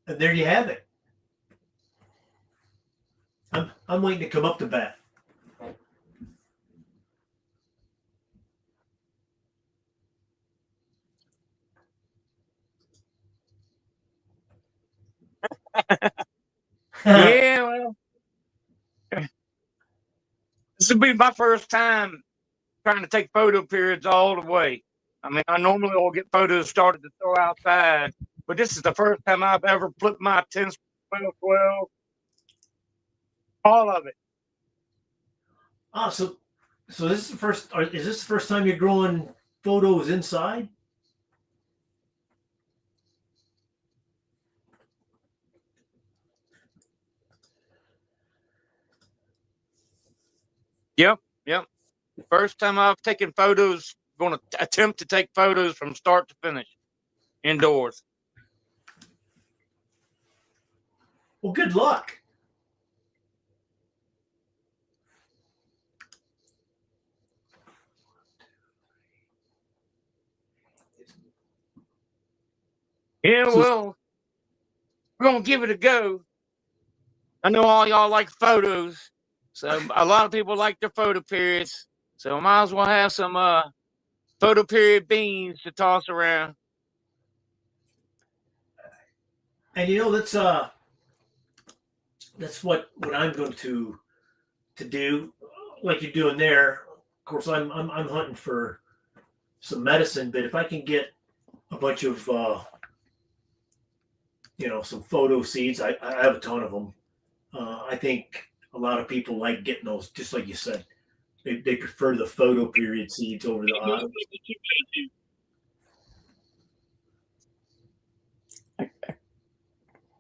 Speaker 1: And there you have it. I'm waiting to come up to bat.
Speaker 7: Yeah, well, this will be my first time trying to take photo periods all the way. I mean, I normally will get photos started to throw outside, but this is the first time I've ever flipped my 10, 12, 12, all of it.
Speaker 1: Oh, so this is the first. Is this the first time you're growing photos inside?
Speaker 7: Yep. First time I've taken photos, going to attempt to take photos from start to finish indoors.
Speaker 1: Well, good luck.
Speaker 7: Yeah,
Speaker 1: So-
Speaker 7: well, we're going to give it a go. I know all y'all like photos, so a lot of people like their photo periods. So I might as well have some photo period beans to toss around.
Speaker 1: And that's what I'm going to do, like you're doing there. Of course, I'm hunting for some medicine, but if I can get a bunch of some photo seeds, I have a ton of them. I think a lot of people like getting those, just like you said. They prefer the photo period seeds over the autumn.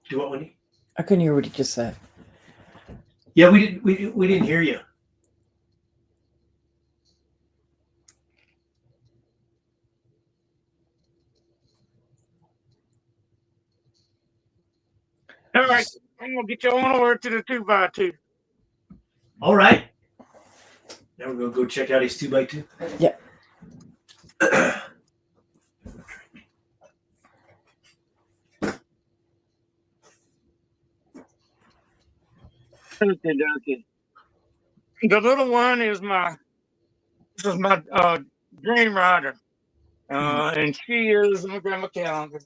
Speaker 1: Do what, Wendy?
Speaker 2: I couldn't hear what he just said.
Speaker 1: Yeah, we didn't hear you.
Speaker 7: All right, I'm going to get you on over to the 2x2.
Speaker 1: All right. Now we're gonna go check out his 2x2.
Speaker 2: Yeah.
Speaker 7: Okay. The little one is my dream rider. And she is, let me grab my calendar.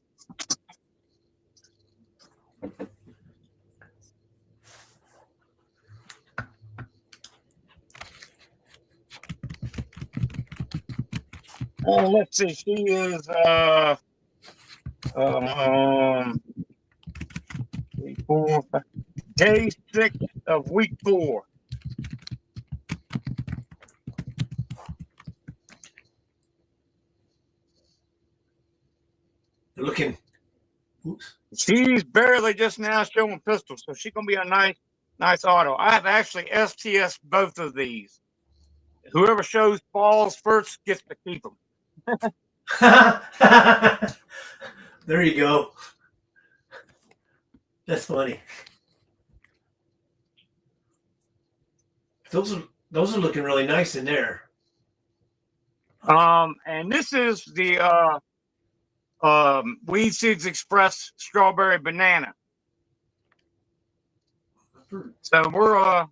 Speaker 7: Let's see, she is 3, 4, 5, day 6 of week 4.
Speaker 1: They're looking. Oops.
Speaker 7: She's barely just now showing pistols, so she's gonna be a nice auto. I have actually STS both of these. Whoever shows balls first gets to keep them.
Speaker 1: There you go. That's funny. Those are looking really nice in there.
Speaker 7: And this is the Weed Seeds Express Strawberry Banana. So we're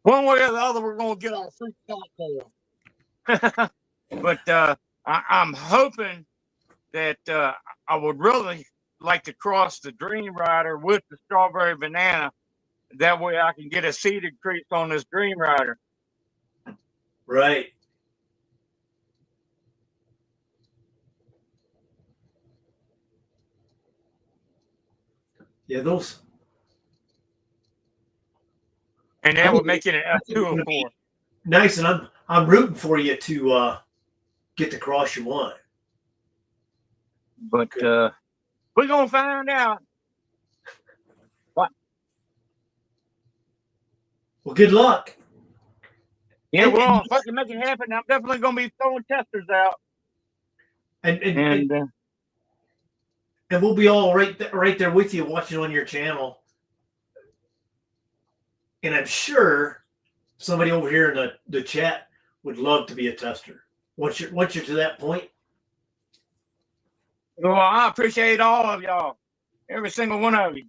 Speaker 7: one way or the other, we're gonna get our fruit cocktail. But I'm hoping that I would really like to cross the Dream Rider with the Strawberry Banana. That way I can get a seed increase on this Dream Rider.
Speaker 1: Right. Yeah, those.
Speaker 7: And that would make it an F204.
Speaker 1: Nice, and I'm rooting for you to get the cross you want.
Speaker 7: But we're gonna find out.
Speaker 1: Well, good luck.
Speaker 7: Yeah,
Speaker 1: And
Speaker 7: we're gonna fucking make it happen. I'm definitely gonna be throwing testers out,
Speaker 1: and
Speaker 7: and
Speaker 1: we'll be all right there with you, watching on your channel. And I'm sure somebody over here in the chat would love to be a tester. Once you're to that point.
Speaker 7: well, I appreciate all of y'all, every single one of you.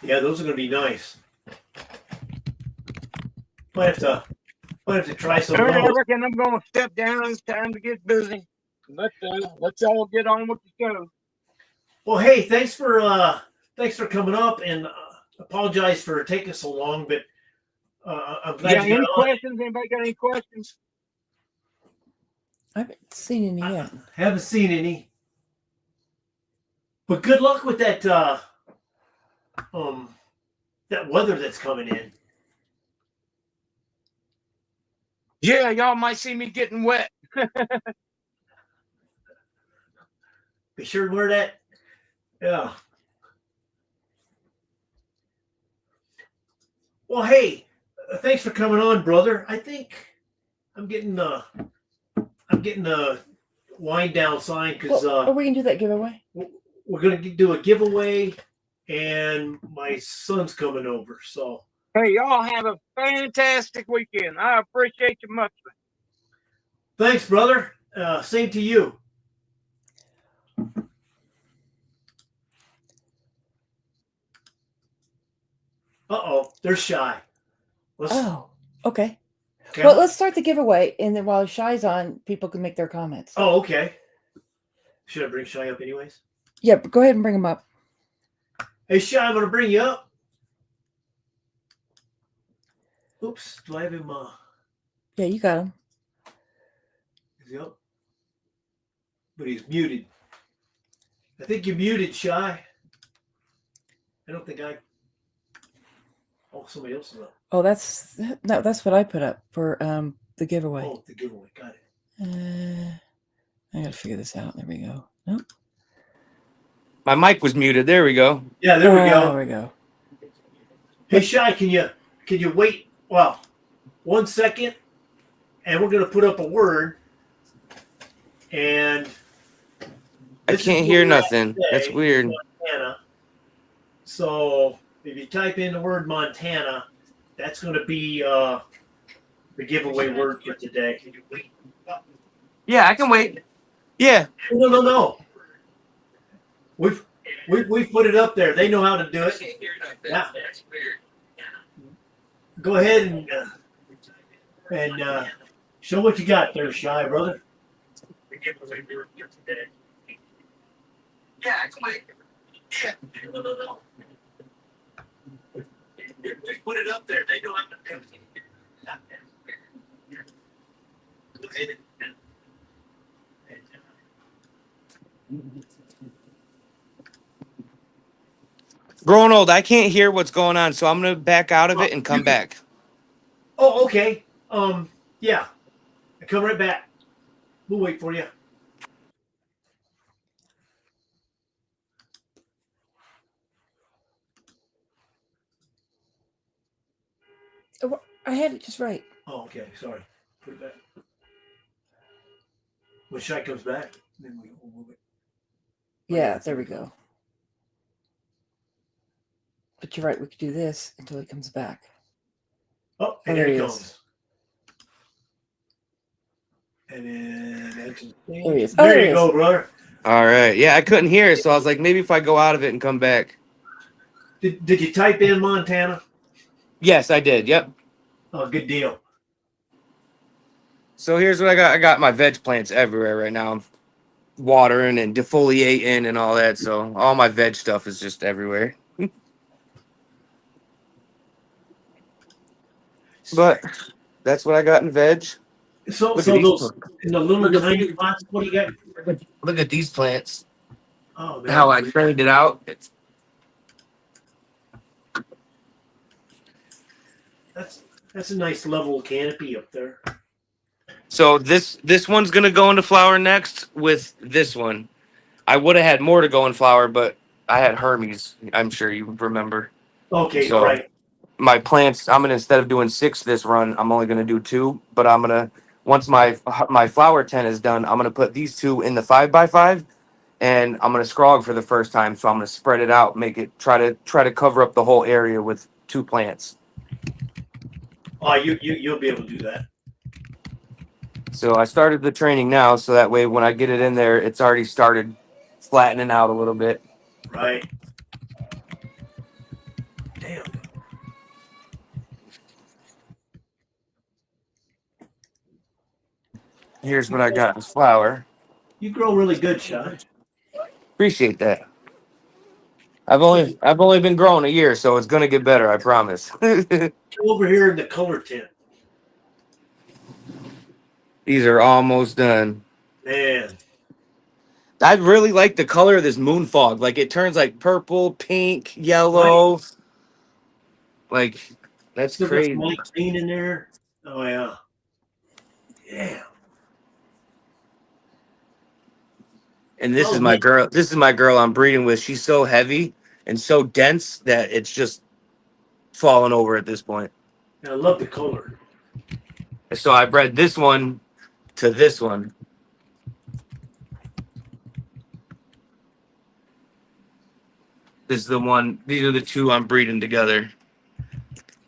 Speaker 1: Yeah, those are going to be nice. Might have to try some of
Speaker 7: I
Speaker 1: those.
Speaker 7: reckon I'm gonna step down. It's time to get busy. Let y'all get on with the show.
Speaker 1: Well, hey, thanks for coming up, and apologize for taking so long, but I'm glad
Speaker 7: Yeah,
Speaker 1: you got
Speaker 7: any
Speaker 1: on.
Speaker 7: questions? Anybody got any questions?
Speaker 2: I haven't seen any yet.
Speaker 1: Haven't seen any. But good luck with that that weather that's coming in.
Speaker 7: Yeah, y'all might see me getting wet.
Speaker 1: Be sure to wear that. Yeah. Well, hey, thanks for coming on, brother. I think I'm getting the wind down sign because
Speaker 2: Well, are we gonna do that giveaway?
Speaker 1: we're gonna do a giveaway, and my son's coming over. So
Speaker 7: Hey, y'all have a fantastic weekend. I appreciate you much.
Speaker 1: thanks, brother. Same to you. Uh-oh, they're shy.
Speaker 2: Oh, okay.
Speaker 1: Okay.
Speaker 2: Well, let's start the giveaway, and then while Shy's on, people can make their comments.
Speaker 1: Oh, okay. Should I bring Shy up anyways?
Speaker 2: Yeah, but go ahead and bring them up.
Speaker 1: Hey, Shy, I'm going to bring you up. Oops, do I have him?
Speaker 2: Yeah, you got him.
Speaker 1: Is he up? But he's muted. I think you're muted, Shy. I don't think I... Oh, somebody else is up.
Speaker 2: Oh, that's what I put up for the giveaway.
Speaker 1: Oh, the giveaway. Got it.
Speaker 2: I gotta figure this out. There we go. Nope.
Speaker 8: My mic was muted. There we go.
Speaker 1: Yeah, there we go.
Speaker 2: There we go.
Speaker 1: Hey, Shy, can you wait? Well, 1 second, and we're gonna put up a word. And
Speaker 8: I can't hear nothing. That's weird.
Speaker 1: Montana. So if you type in the word Montana, that's going to be the giveaway word for today.
Speaker 8: Yeah, I can wait. Yeah.
Speaker 1: No. We've put it up there. They know how to do it. Yeah. Go ahead and show what you got there, Shy brother.
Speaker 8: Yeah, I can wait. Yeah. We put it up there. They know how to do it. GrowinOld, I can't hear what's going on, so I'm gonna back out of it and come back.
Speaker 1: Oh, okay. Yeah. I come right back. We'll wait for you.
Speaker 2: Oh, I had it just right.
Speaker 1: Oh, okay. Sorry. Put it back. When Shy comes back, then we'll move it.
Speaker 2: Yeah, there we go. But you're right. We could do this until he comes back.
Speaker 1: Oh, and
Speaker 2: there
Speaker 1: there
Speaker 2: he
Speaker 1: he
Speaker 2: is.
Speaker 1: comes. And then
Speaker 2: There he is.
Speaker 1: there you go, brother.
Speaker 8: All right. Yeah, I couldn't hear, so I was like, maybe if I go out of it and come back.
Speaker 1: Did you type in Montana?
Speaker 8: Yes, I did. Yep.
Speaker 1: Oh, good deal.
Speaker 8: So here's what I got. I got my veg plants everywhere right now. I'm watering and defoliating and all that. So all my veg stuff is just everywhere. But that's what I got in veg.
Speaker 1: So
Speaker 8: Look at
Speaker 1: those
Speaker 8: these.
Speaker 1: in the little tiny pots, what do you got?
Speaker 8: Look at these plants.
Speaker 1: Oh, man.
Speaker 8: How I trained it out.
Speaker 1: That's That's a nice level canopy up there.
Speaker 8: So this one's gonna go into flower next with this one. I would have had more to go in flower, but I had Hermes. I'm sure you remember.
Speaker 1: Okay,
Speaker 8: So
Speaker 1: right.
Speaker 8: my plants, I'm gonna, instead of doing 6 this run, I'm only gonna do 2. But I'm gonna, once my flower tent is done, I'm gonna put these 2 in the 5x5, and I'm gonna scrog for the first time. So I'm gonna spread it out, make it try to cover up the whole area with 2 plants.
Speaker 1: Oh, you'll be able to do that.
Speaker 8: So I started the training now, so that way when I get it in there, it's already started flattening out a little bit.
Speaker 1: Right. Damn.
Speaker 8: Here's what I got in flower.
Speaker 1: You grow really good, Sean.
Speaker 8: Appreciate that. I've only been growing a year, so it's gonna get better. I promise.
Speaker 1: Over here in the color tent.
Speaker 8: These are almost done.
Speaker 1: Man.
Speaker 8: I really like the color of this moon fog. Like it turns like purple, pink,
Speaker 1: Right.
Speaker 8: yellow. Like that's
Speaker 1: Still got some
Speaker 8: crazy.
Speaker 1: light green in there. Oh yeah. Yeah.
Speaker 8: And this
Speaker 1: Oh,
Speaker 8: is my
Speaker 1: man.
Speaker 8: girl. This is my girl I'm breeding with. She's so heavy and so dense that it's just falling over at this point.
Speaker 1: I love the color.
Speaker 8: So I bred this one to this one. This is the one. These are the 2 I'm breeding together.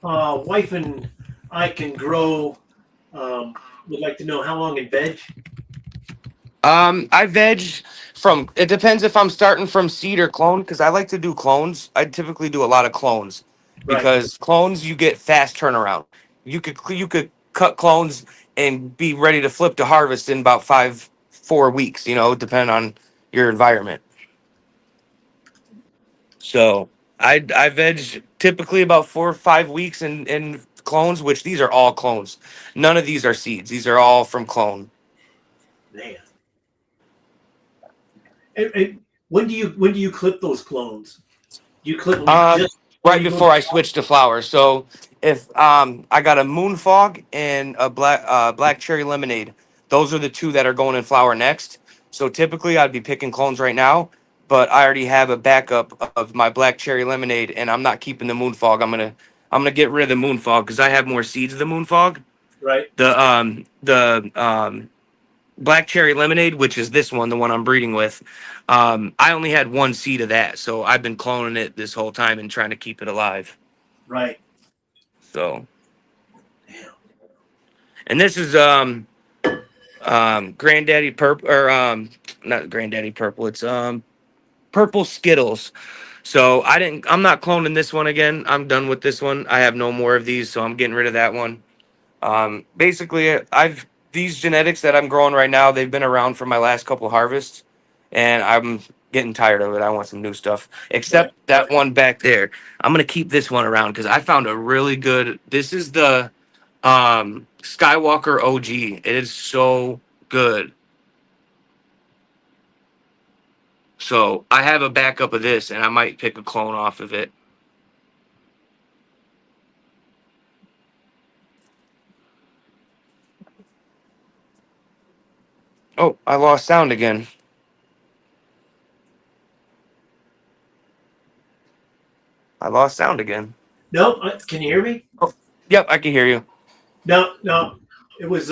Speaker 1: Wife and I can grow. Would like to know how long in veg.
Speaker 8: I veg from. It depends if I'm starting from seed or clone because I like to do clones. I typically do a lot of clones
Speaker 1: Right.
Speaker 8: because clones you get fast turnaround. You could cut clones and be ready to flip to harvest in about 4 weeks. Depending on your environment. So I veg typically about 4 or 5 weeks in clones, which these are all clones. None of these are seeds. These are all from clone.
Speaker 1: Man. And when do you clip those clones? Do you clip them just before
Speaker 8: Right
Speaker 1: you go?
Speaker 8: before I switch to flower. So if I got a moon fog and a black cherry lemonade, those are the 2 that are going in flower next. So typically I'd be picking clones right now, but I already have a backup of my black cherry lemonade, and I'm not keeping the moon fog. I'm gonna get rid of the moon fog because I have more seeds of the moon fog.
Speaker 1: Right.
Speaker 8: The black cherry lemonade, which is this one, the one I'm breeding with. I only had 1 seed of that, so I've been cloning it this whole time and trying to keep it alive.
Speaker 1: Right.
Speaker 8: So,
Speaker 1: Damn.
Speaker 8: and this is Granddaddy Purple, or not Granddaddy Purple. It's Purple Skittles. So I'm not cloning this one again. I'm done with this one. I have no more of these, so I'm getting rid of that one. Basically, I've these genetics that I'm growing right now. They've been around for my last couple harvests, and I'm getting tired of it. I want some new stuff.
Speaker 1: Right.
Speaker 8: Except that one back there. I'm gonna keep this one around because I found a really good. This is the Skywalker OG. It is so good. So I have a backup of this, and I might pick a clone off of it. Oh, I lost sound again. I lost sound again.
Speaker 1: No, can you hear me?
Speaker 8: Oh, yep, I can hear you.
Speaker 1: No, no. It was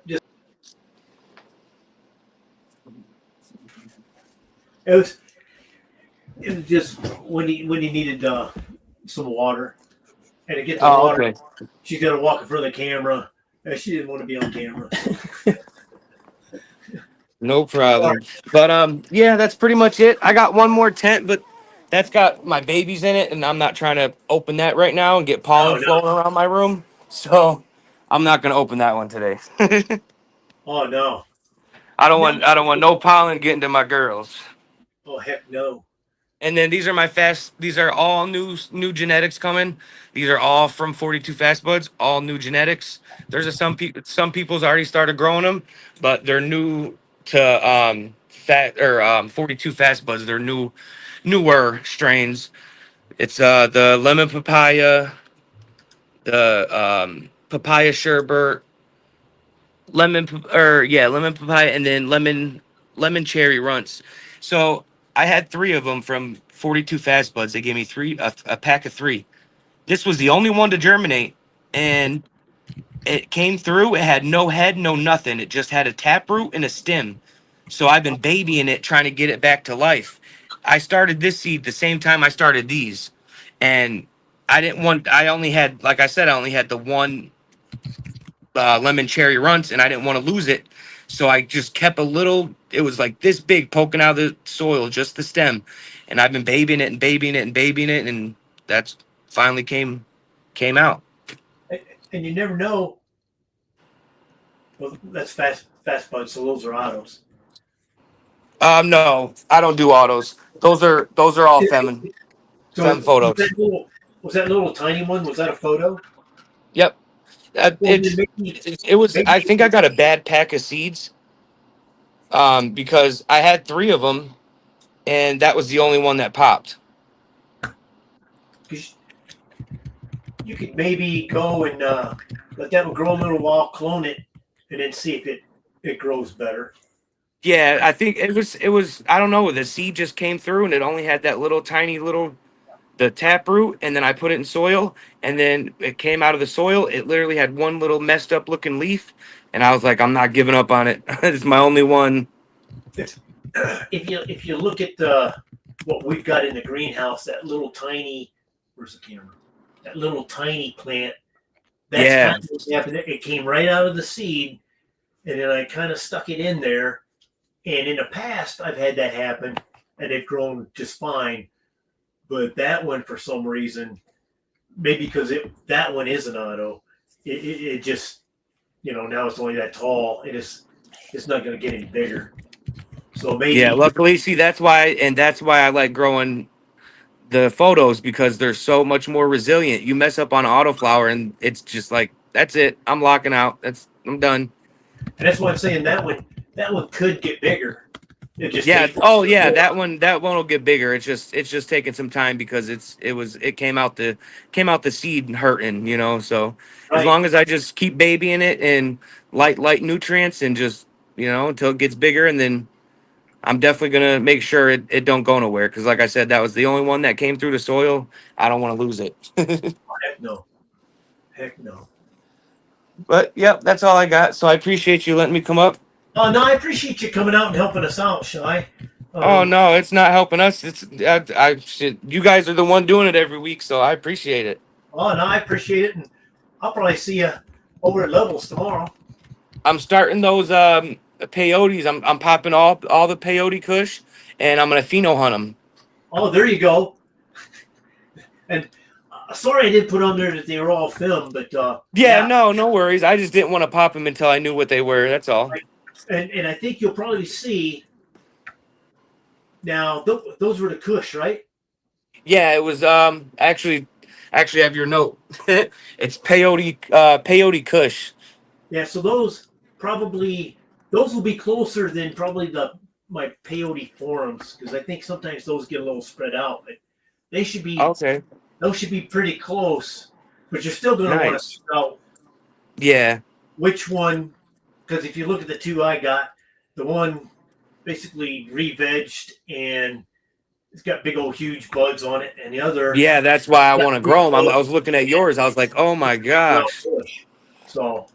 Speaker 1: just it was it was just when he needed some water, and to get the
Speaker 8: Oh,
Speaker 1: water,
Speaker 8: okay.
Speaker 1: she's got to walk in front of the camera, and she didn't want to be on camera.
Speaker 8: No problem. But yeah, that's pretty much it. I got one more tent, but that's got my babies in it, and I'm not trying to open that right now and get
Speaker 1: Oh
Speaker 8: pollen
Speaker 1: no!
Speaker 8: flowing around my room. So I'm not gonna open that one today.
Speaker 1: Oh no! No!
Speaker 8: I don't want no pollen getting to my girls.
Speaker 1: Oh heck no!
Speaker 8: And then these are my fast. These are all new genetics coming. These are all from 42 fast buds. All new genetics. There's some people's already started growing them, but they're new to fat or 42 fast buds. They're newer strains, It's the lemon papaya, the papaya sherbet, lemon papaya, and then lemon cherry runts. So I had three of them from 42 Fast Buds. They gave me a pack of three. This was the only one to germinate, and it came through. It had no head, no nothing. It just had a taproot and a stem. So I've been babying it, trying to get it back to life. I started this seed the same time I started these, and I didn't want. I only had, like I said, I only had the one lemon cherry runts, and I didn't want to lose it. So I just kept a little. It was like this big, poking out of the soil, just the stem, and I've been babying it and babying it and babying it, and that's finally came out.
Speaker 1: And you never know. Well, that's fast buds, so those are autos.
Speaker 8: No, I don't do autos. Those are all fem
Speaker 1: So
Speaker 8: photos.
Speaker 1: was that little tiny one? Was that a photo?
Speaker 8: Yep.
Speaker 1: Well, then
Speaker 8: It was.
Speaker 1: maybe
Speaker 8: I think I got a bad pack of seeds. Because I had three of them, and that was the only one that popped.
Speaker 1: you could maybe go and let that one grow a little while, clone it, and then see if it grows better.
Speaker 8: Yeah, I think it was. It was. I don't know. The seed just came through, and it only had that little tiny little the taproot, and then I put it in soil, and then it came out of the soil. It literally had one little messed up looking leaf, and I was like, I'm not giving up on it. It's my only one.
Speaker 1: If you look at what we've got in the greenhouse, that little tiny, where's the camera? That little tiny plant. That's
Speaker 8: Yeah.
Speaker 1: kind of what happened. It came right out of the seed, and then I kind of stuck it in there. And in the past, I've had that happen, and they've grown just fine. But that one, for some reason, maybe because that one is an auto, it just, now it's only that tall. It's not going to get any bigger. So maybe.
Speaker 8: Yeah, luckily, see, that's why I like growing the photos, because they're so much more resilient. You mess up on autoflower, and it's just like, that's it. I'm locking out. I'm done.
Speaker 1: And that's why I'm saying that one could get bigger. It just
Speaker 8: Yeah.
Speaker 1: takes-
Speaker 8: Oh, yeah. That one will get bigger. It's just taking some time, because it came out the seed hurting. So as
Speaker 1: Right.
Speaker 8: long as I just keep babying it and light nutrients, and just until it gets bigger, and then I'm definitely gonna make sure it don't go nowhere, because like I said, that was the only one that came through the soil. I don't want to lose it.
Speaker 1: Heck no.
Speaker 8: But yep, that's all I got. So I appreciate you letting me come up.
Speaker 1: Oh no, I appreciate you coming out and helping us out, Shy.
Speaker 8: Oh no, it's not helping us. It's you guys are the one doing it every week, so I appreciate it.
Speaker 1: Oh no, I appreciate it, and I'll probably see you over at Levels tomorrow.
Speaker 8: I'm starting those peyotes. I'm popping all the peyote kush, and I'm gonna pheno hunt them.
Speaker 1: Oh, there you go. And sorry I didn't put on there that they were all filmed, but
Speaker 8: Yeah, no worries. I just didn't want to pop them until I knew what they were. That's all.
Speaker 1: And I think you'll probably see. Now those were the Kush, right?
Speaker 8: Yeah, it was actually I have your note. It's peyote kush.
Speaker 1: Yeah, so those will be closer than probably my peyote forums, because I think sometimes those get a little spread out, but they should be
Speaker 8: Okay.
Speaker 1: those should be pretty close. But you're still going to want to
Speaker 8: Nice.
Speaker 1: figure out
Speaker 8: Yeah.
Speaker 1: which one, because if you look at the two I got, the one basically re-vegged and it's got big old huge buds on it, and the other,
Speaker 8: Yeah, that's why I want to grow them. I was looking at yours. I was like, oh my gosh.
Speaker 1: So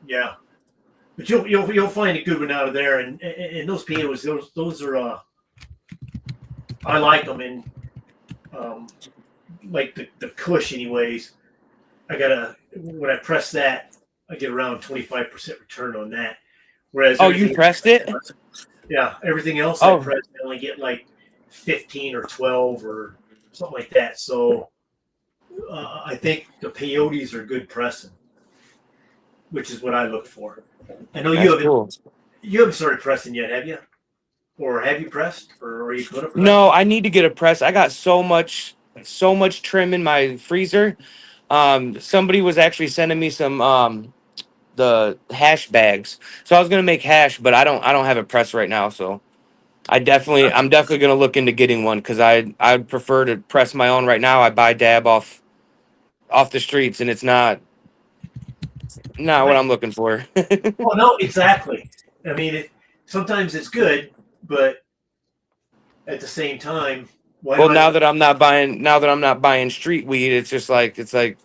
Speaker 1: yeah, but you'll find a good one out of there, and those potatoes, those are I like them, and like the Kush anyways. When I press that, I get around 25% return on that. Whereas
Speaker 8: You pressed it?
Speaker 1: Yeah, everything else
Speaker 8: Oh.
Speaker 1: I press, I only get like 15 or 12 or something like that. So I think the peyotes are good pressing, which is what I look for. I know
Speaker 8: That's cool.
Speaker 1: you haven't started pressing yet, have you? Or have you pressed? Or are you going to press?
Speaker 8: No, I need to get a press. I got so much trim in my freezer. Somebody was actually sending me some the hash bags. So I was gonna make hash, but I don't have a press right now. So I'm definitely gonna look into getting one because I'd prefer to press my own right now. I buy dab off the streets, and it's not what
Speaker 1: Right.
Speaker 8: I'm looking for.
Speaker 1: Oh no, exactly. I mean, sometimes it's good, but at the same time, why
Speaker 8: Well,
Speaker 1: do I want?
Speaker 8: now that I'm not buying street weed, it's like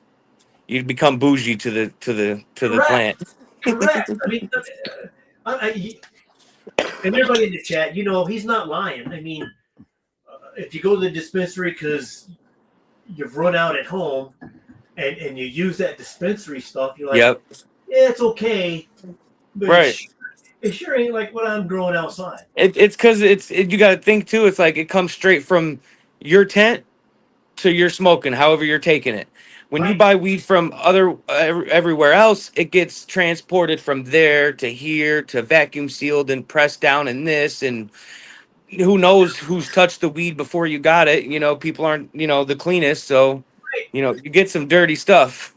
Speaker 8: you become bougie to the
Speaker 1: Correct,
Speaker 8: plant.
Speaker 1: correct. I mean, and everybody in the chat, he's not lying. I mean, if you go to the dispensary because you've run out at home and you use that dispensary stuff, you're like,
Speaker 8: Yep.
Speaker 1: yeah, it's okay, but
Speaker 8: Right.
Speaker 1: it sure ain't like what I'm growing outside.
Speaker 8: It's because you got to think too. It's like it comes straight from your tent to your smoking, however you're taking it. When you
Speaker 1: Right.
Speaker 8: buy weed from everywhere else, it gets transported from there to here to vacuum sealed and pressed down in this, and who knows who's touched the weed before you got it. People aren't the cleanest, so you get some dirty stuff.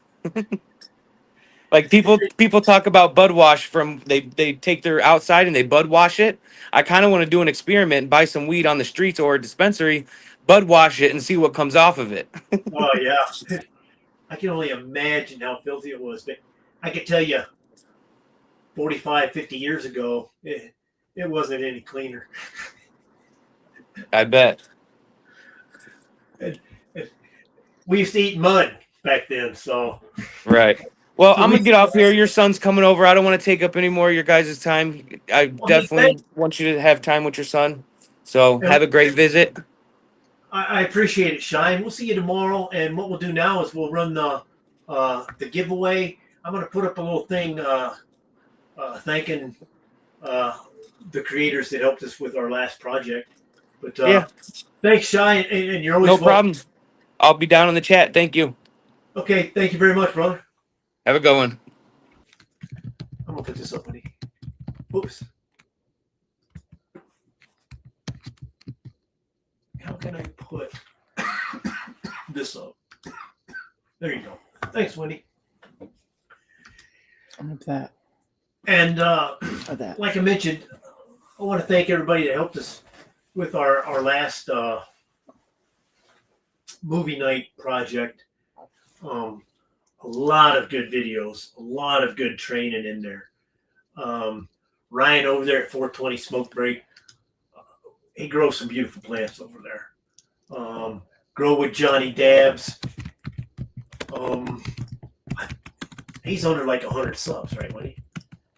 Speaker 8: Like people talk about bud wash from they take their outside and they bud wash it. I kind of want to do an experiment and buy some weed on the streets or a dispensary, bud wash it and see what comes off of it.
Speaker 1: Oh yeah. I can only imagine how filthy it was, but I could tell you 45, 50 years ago, it wasn't any cleaner.
Speaker 8: I bet.
Speaker 1: We used to eat mud back then, so.
Speaker 8: Right. Well,
Speaker 1: So
Speaker 8: I'm
Speaker 1: we-
Speaker 8: gonna get off here. Your son's coming over. I don't want to take up any more of your guys' time. I
Speaker 1: Well, hey,
Speaker 8: definitely want you to have time with your son. So have a great visit.
Speaker 1: I appreciate it, Shine. We'll see you tomorrow, and what we'll do now is we'll run the giveaway. I'm going to put up a little thing thanking the creators that helped us with our last project. But
Speaker 8: Yeah.
Speaker 1: thanks, Shine, and you're always
Speaker 8: No
Speaker 1: welcome.
Speaker 8: problem. I'll be down in the chat. Thank you.
Speaker 1: Okay, thank you very much, brother.
Speaker 8: Have a good one.
Speaker 1: I'm gonna put this up, buddy. Oops. How can I put this up? There you go. Thanks, Wendy.
Speaker 2: I love that.
Speaker 1: And
Speaker 2: Of that.
Speaker 1: like I mentioned, I want to thank everybody that helped us with our last movie night project. A lot of good videos, a lot of good training in there. Ryan over there at 420 Smoke Break, he grows some beautiful plants over there. Grow with Johnny Dabs. He's under like 100 subs, right, Wendy?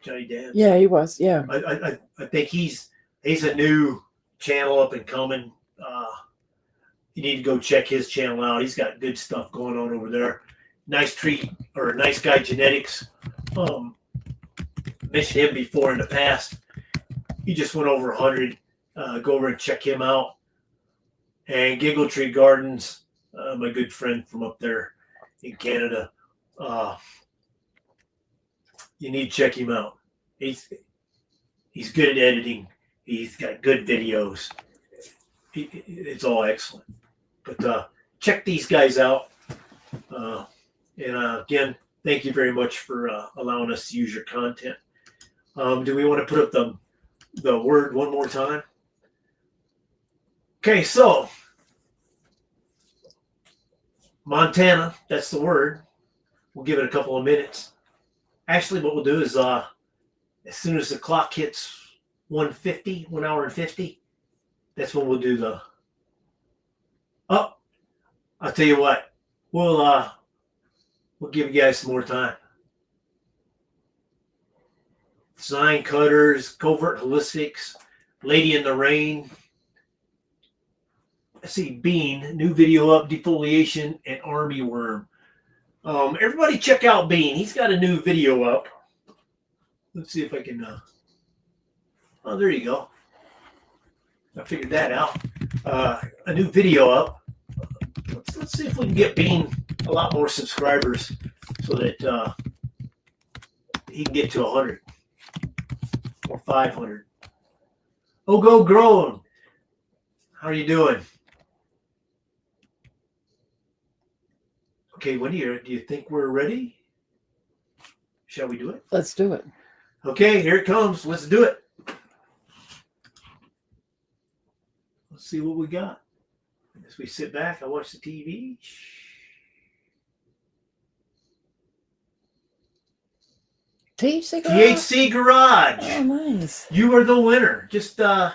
Speaker 1: Johnny Dabs.
Speaker 2: Yeah, he was. Yeah.
Speaker 1: I think he's a new channel up and coming. You need to go check his channel out. He's got good stuff going on over there. Nice Guy Genetics. Mentioned him before in the past. He just went over 100. Go over and check him out. And Giggle Tree Gardens, my good friend from up there in Canada. You need to check him out. He's good at editing. He's got good videos. It's all excellent. But check these guys out. And again, thank you very much for allowing us to use your content. Do we want to put up the word one more time? Okay, so Montana, that's the word. We'll give it a couple of minutes. Actually, what we'll do is as soon as the clock hits 1:50, 1 hour and 50, that's when we'll do the. Oh, I'll tell you what. We'll give you guys some more time. Design Cutters, Covert Holistics, Lady in the Rain. I see Bean, new video up, defoliation, and Army Worm. Everybody check out Bean. He's got a new video up. Let's see if I can. Oh, there you go. I figured that out. A new video up. Let's see if we can get Bean a lot more subscribers so that he can get to 100 or 500. Oh, go Grown. How are you doing? Okay, Wendy, do you think we're ready? Shall we do it?
Speaker 2: Let's do it.
Speaker 1: Okay, here it comes. Let's do it. let's see what we got. As we sit back, I watch the TV.
Speaker 2: THC Garage?
Speaker 1: THC Garage.
Speaker 2: Oh, nice.
Speaker 1: You are the winner. Just well,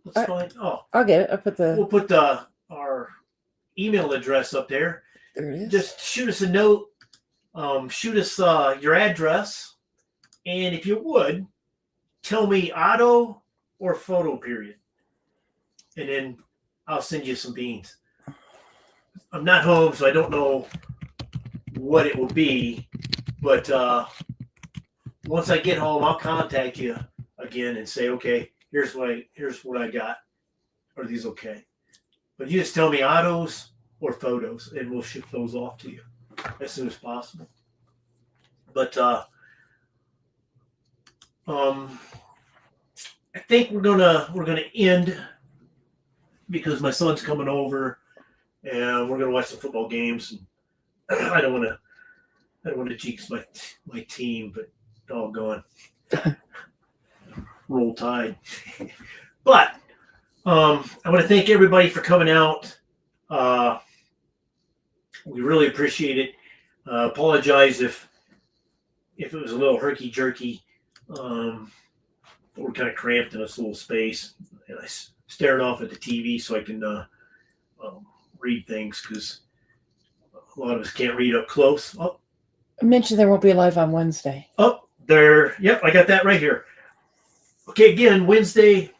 Speaker 1: let's find. Oh,
Speaker 2: I'll get it. I'll put
Speaker 1: we'll
Speaker 2: the.
Speaker 1: put our email address up there.
Speaker 2: There it is.
Speaker 1: Just shoot us a note. Shoot us your address, and if you would, tell me auto or photo period, and then I'll send you some beans. I'm not home, so I don't know what it will be, but once I get home, I'll contact you again and say, okay, here's what I got. Are these okay? But you just tell me autos or photos, and we'll ship those off to you as soon as possible. But I think we're gonna end because my son's coming over, and we're gonna watch some football games. And I don't want to jinx my team, but doggone, roll tide. But I want to thank everybody for coming out. We really appreciate it. Apologize if it was a little herky jerky. We're kind of cramped in this little space, and I stared off at the TV so I can read things because a lot of us can't read up close. Oh,
Speaker 2: I mentioned there won't be a live on Wednesday.
Speaker 1: oh, there. Yep, I got that right here. Okay, again, Wednesday,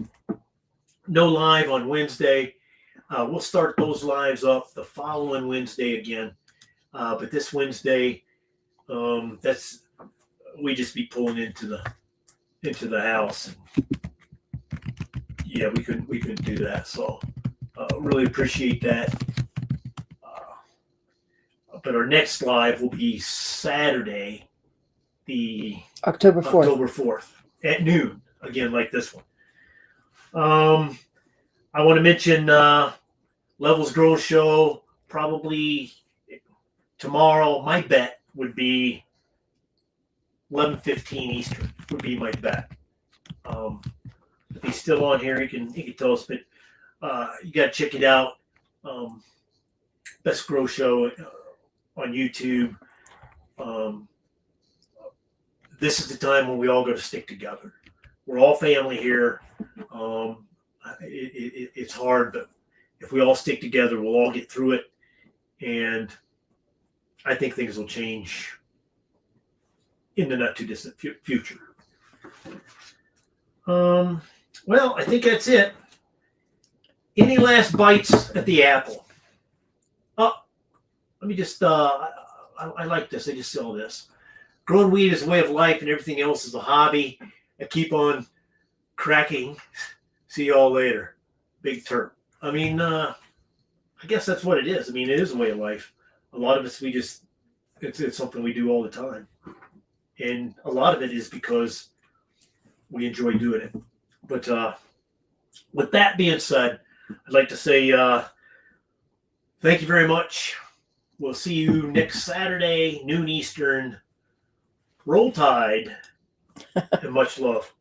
Speaker 1: no live on Wednesday. We'll start those lives up the following Wednesday again. But this Wednesday, that's we just be pulling into the house. Yeah, we couldn't do that. So really appreciate that. But our next live will be Saturday, the
Speaker 2: October 4th.
Speaker 1: October 4th at noon, again, like this one. I want to mention Levels Grow Show probably tomorrow. My bet would be 11:15 Eastern would be my bet. If he's still on here, he can tell us, but you got to check it out. Best Grow Show on YouTube. This is the time when we all got to stick together. We're all family here. It's hard, but if we all stick together, we'll all get through it. And I think things will change in the not too distant future. Well, I think that's it. Any last bites at the apple? Oh, let me just, I like this. I just saw this. Growing weed is a way of life and everything else is a hobby. I keep on cracking. See y'all later. Big Terp. I mean, I guess that's what it is. I mean, it is a way of life. A lot of us, it's something we do all the time. And a lot of it is because we enjoy doing it. But with that being said, I'd like to say thank you very much. We'll see you next Saturday, noon Eastern. Roll Tide and much love.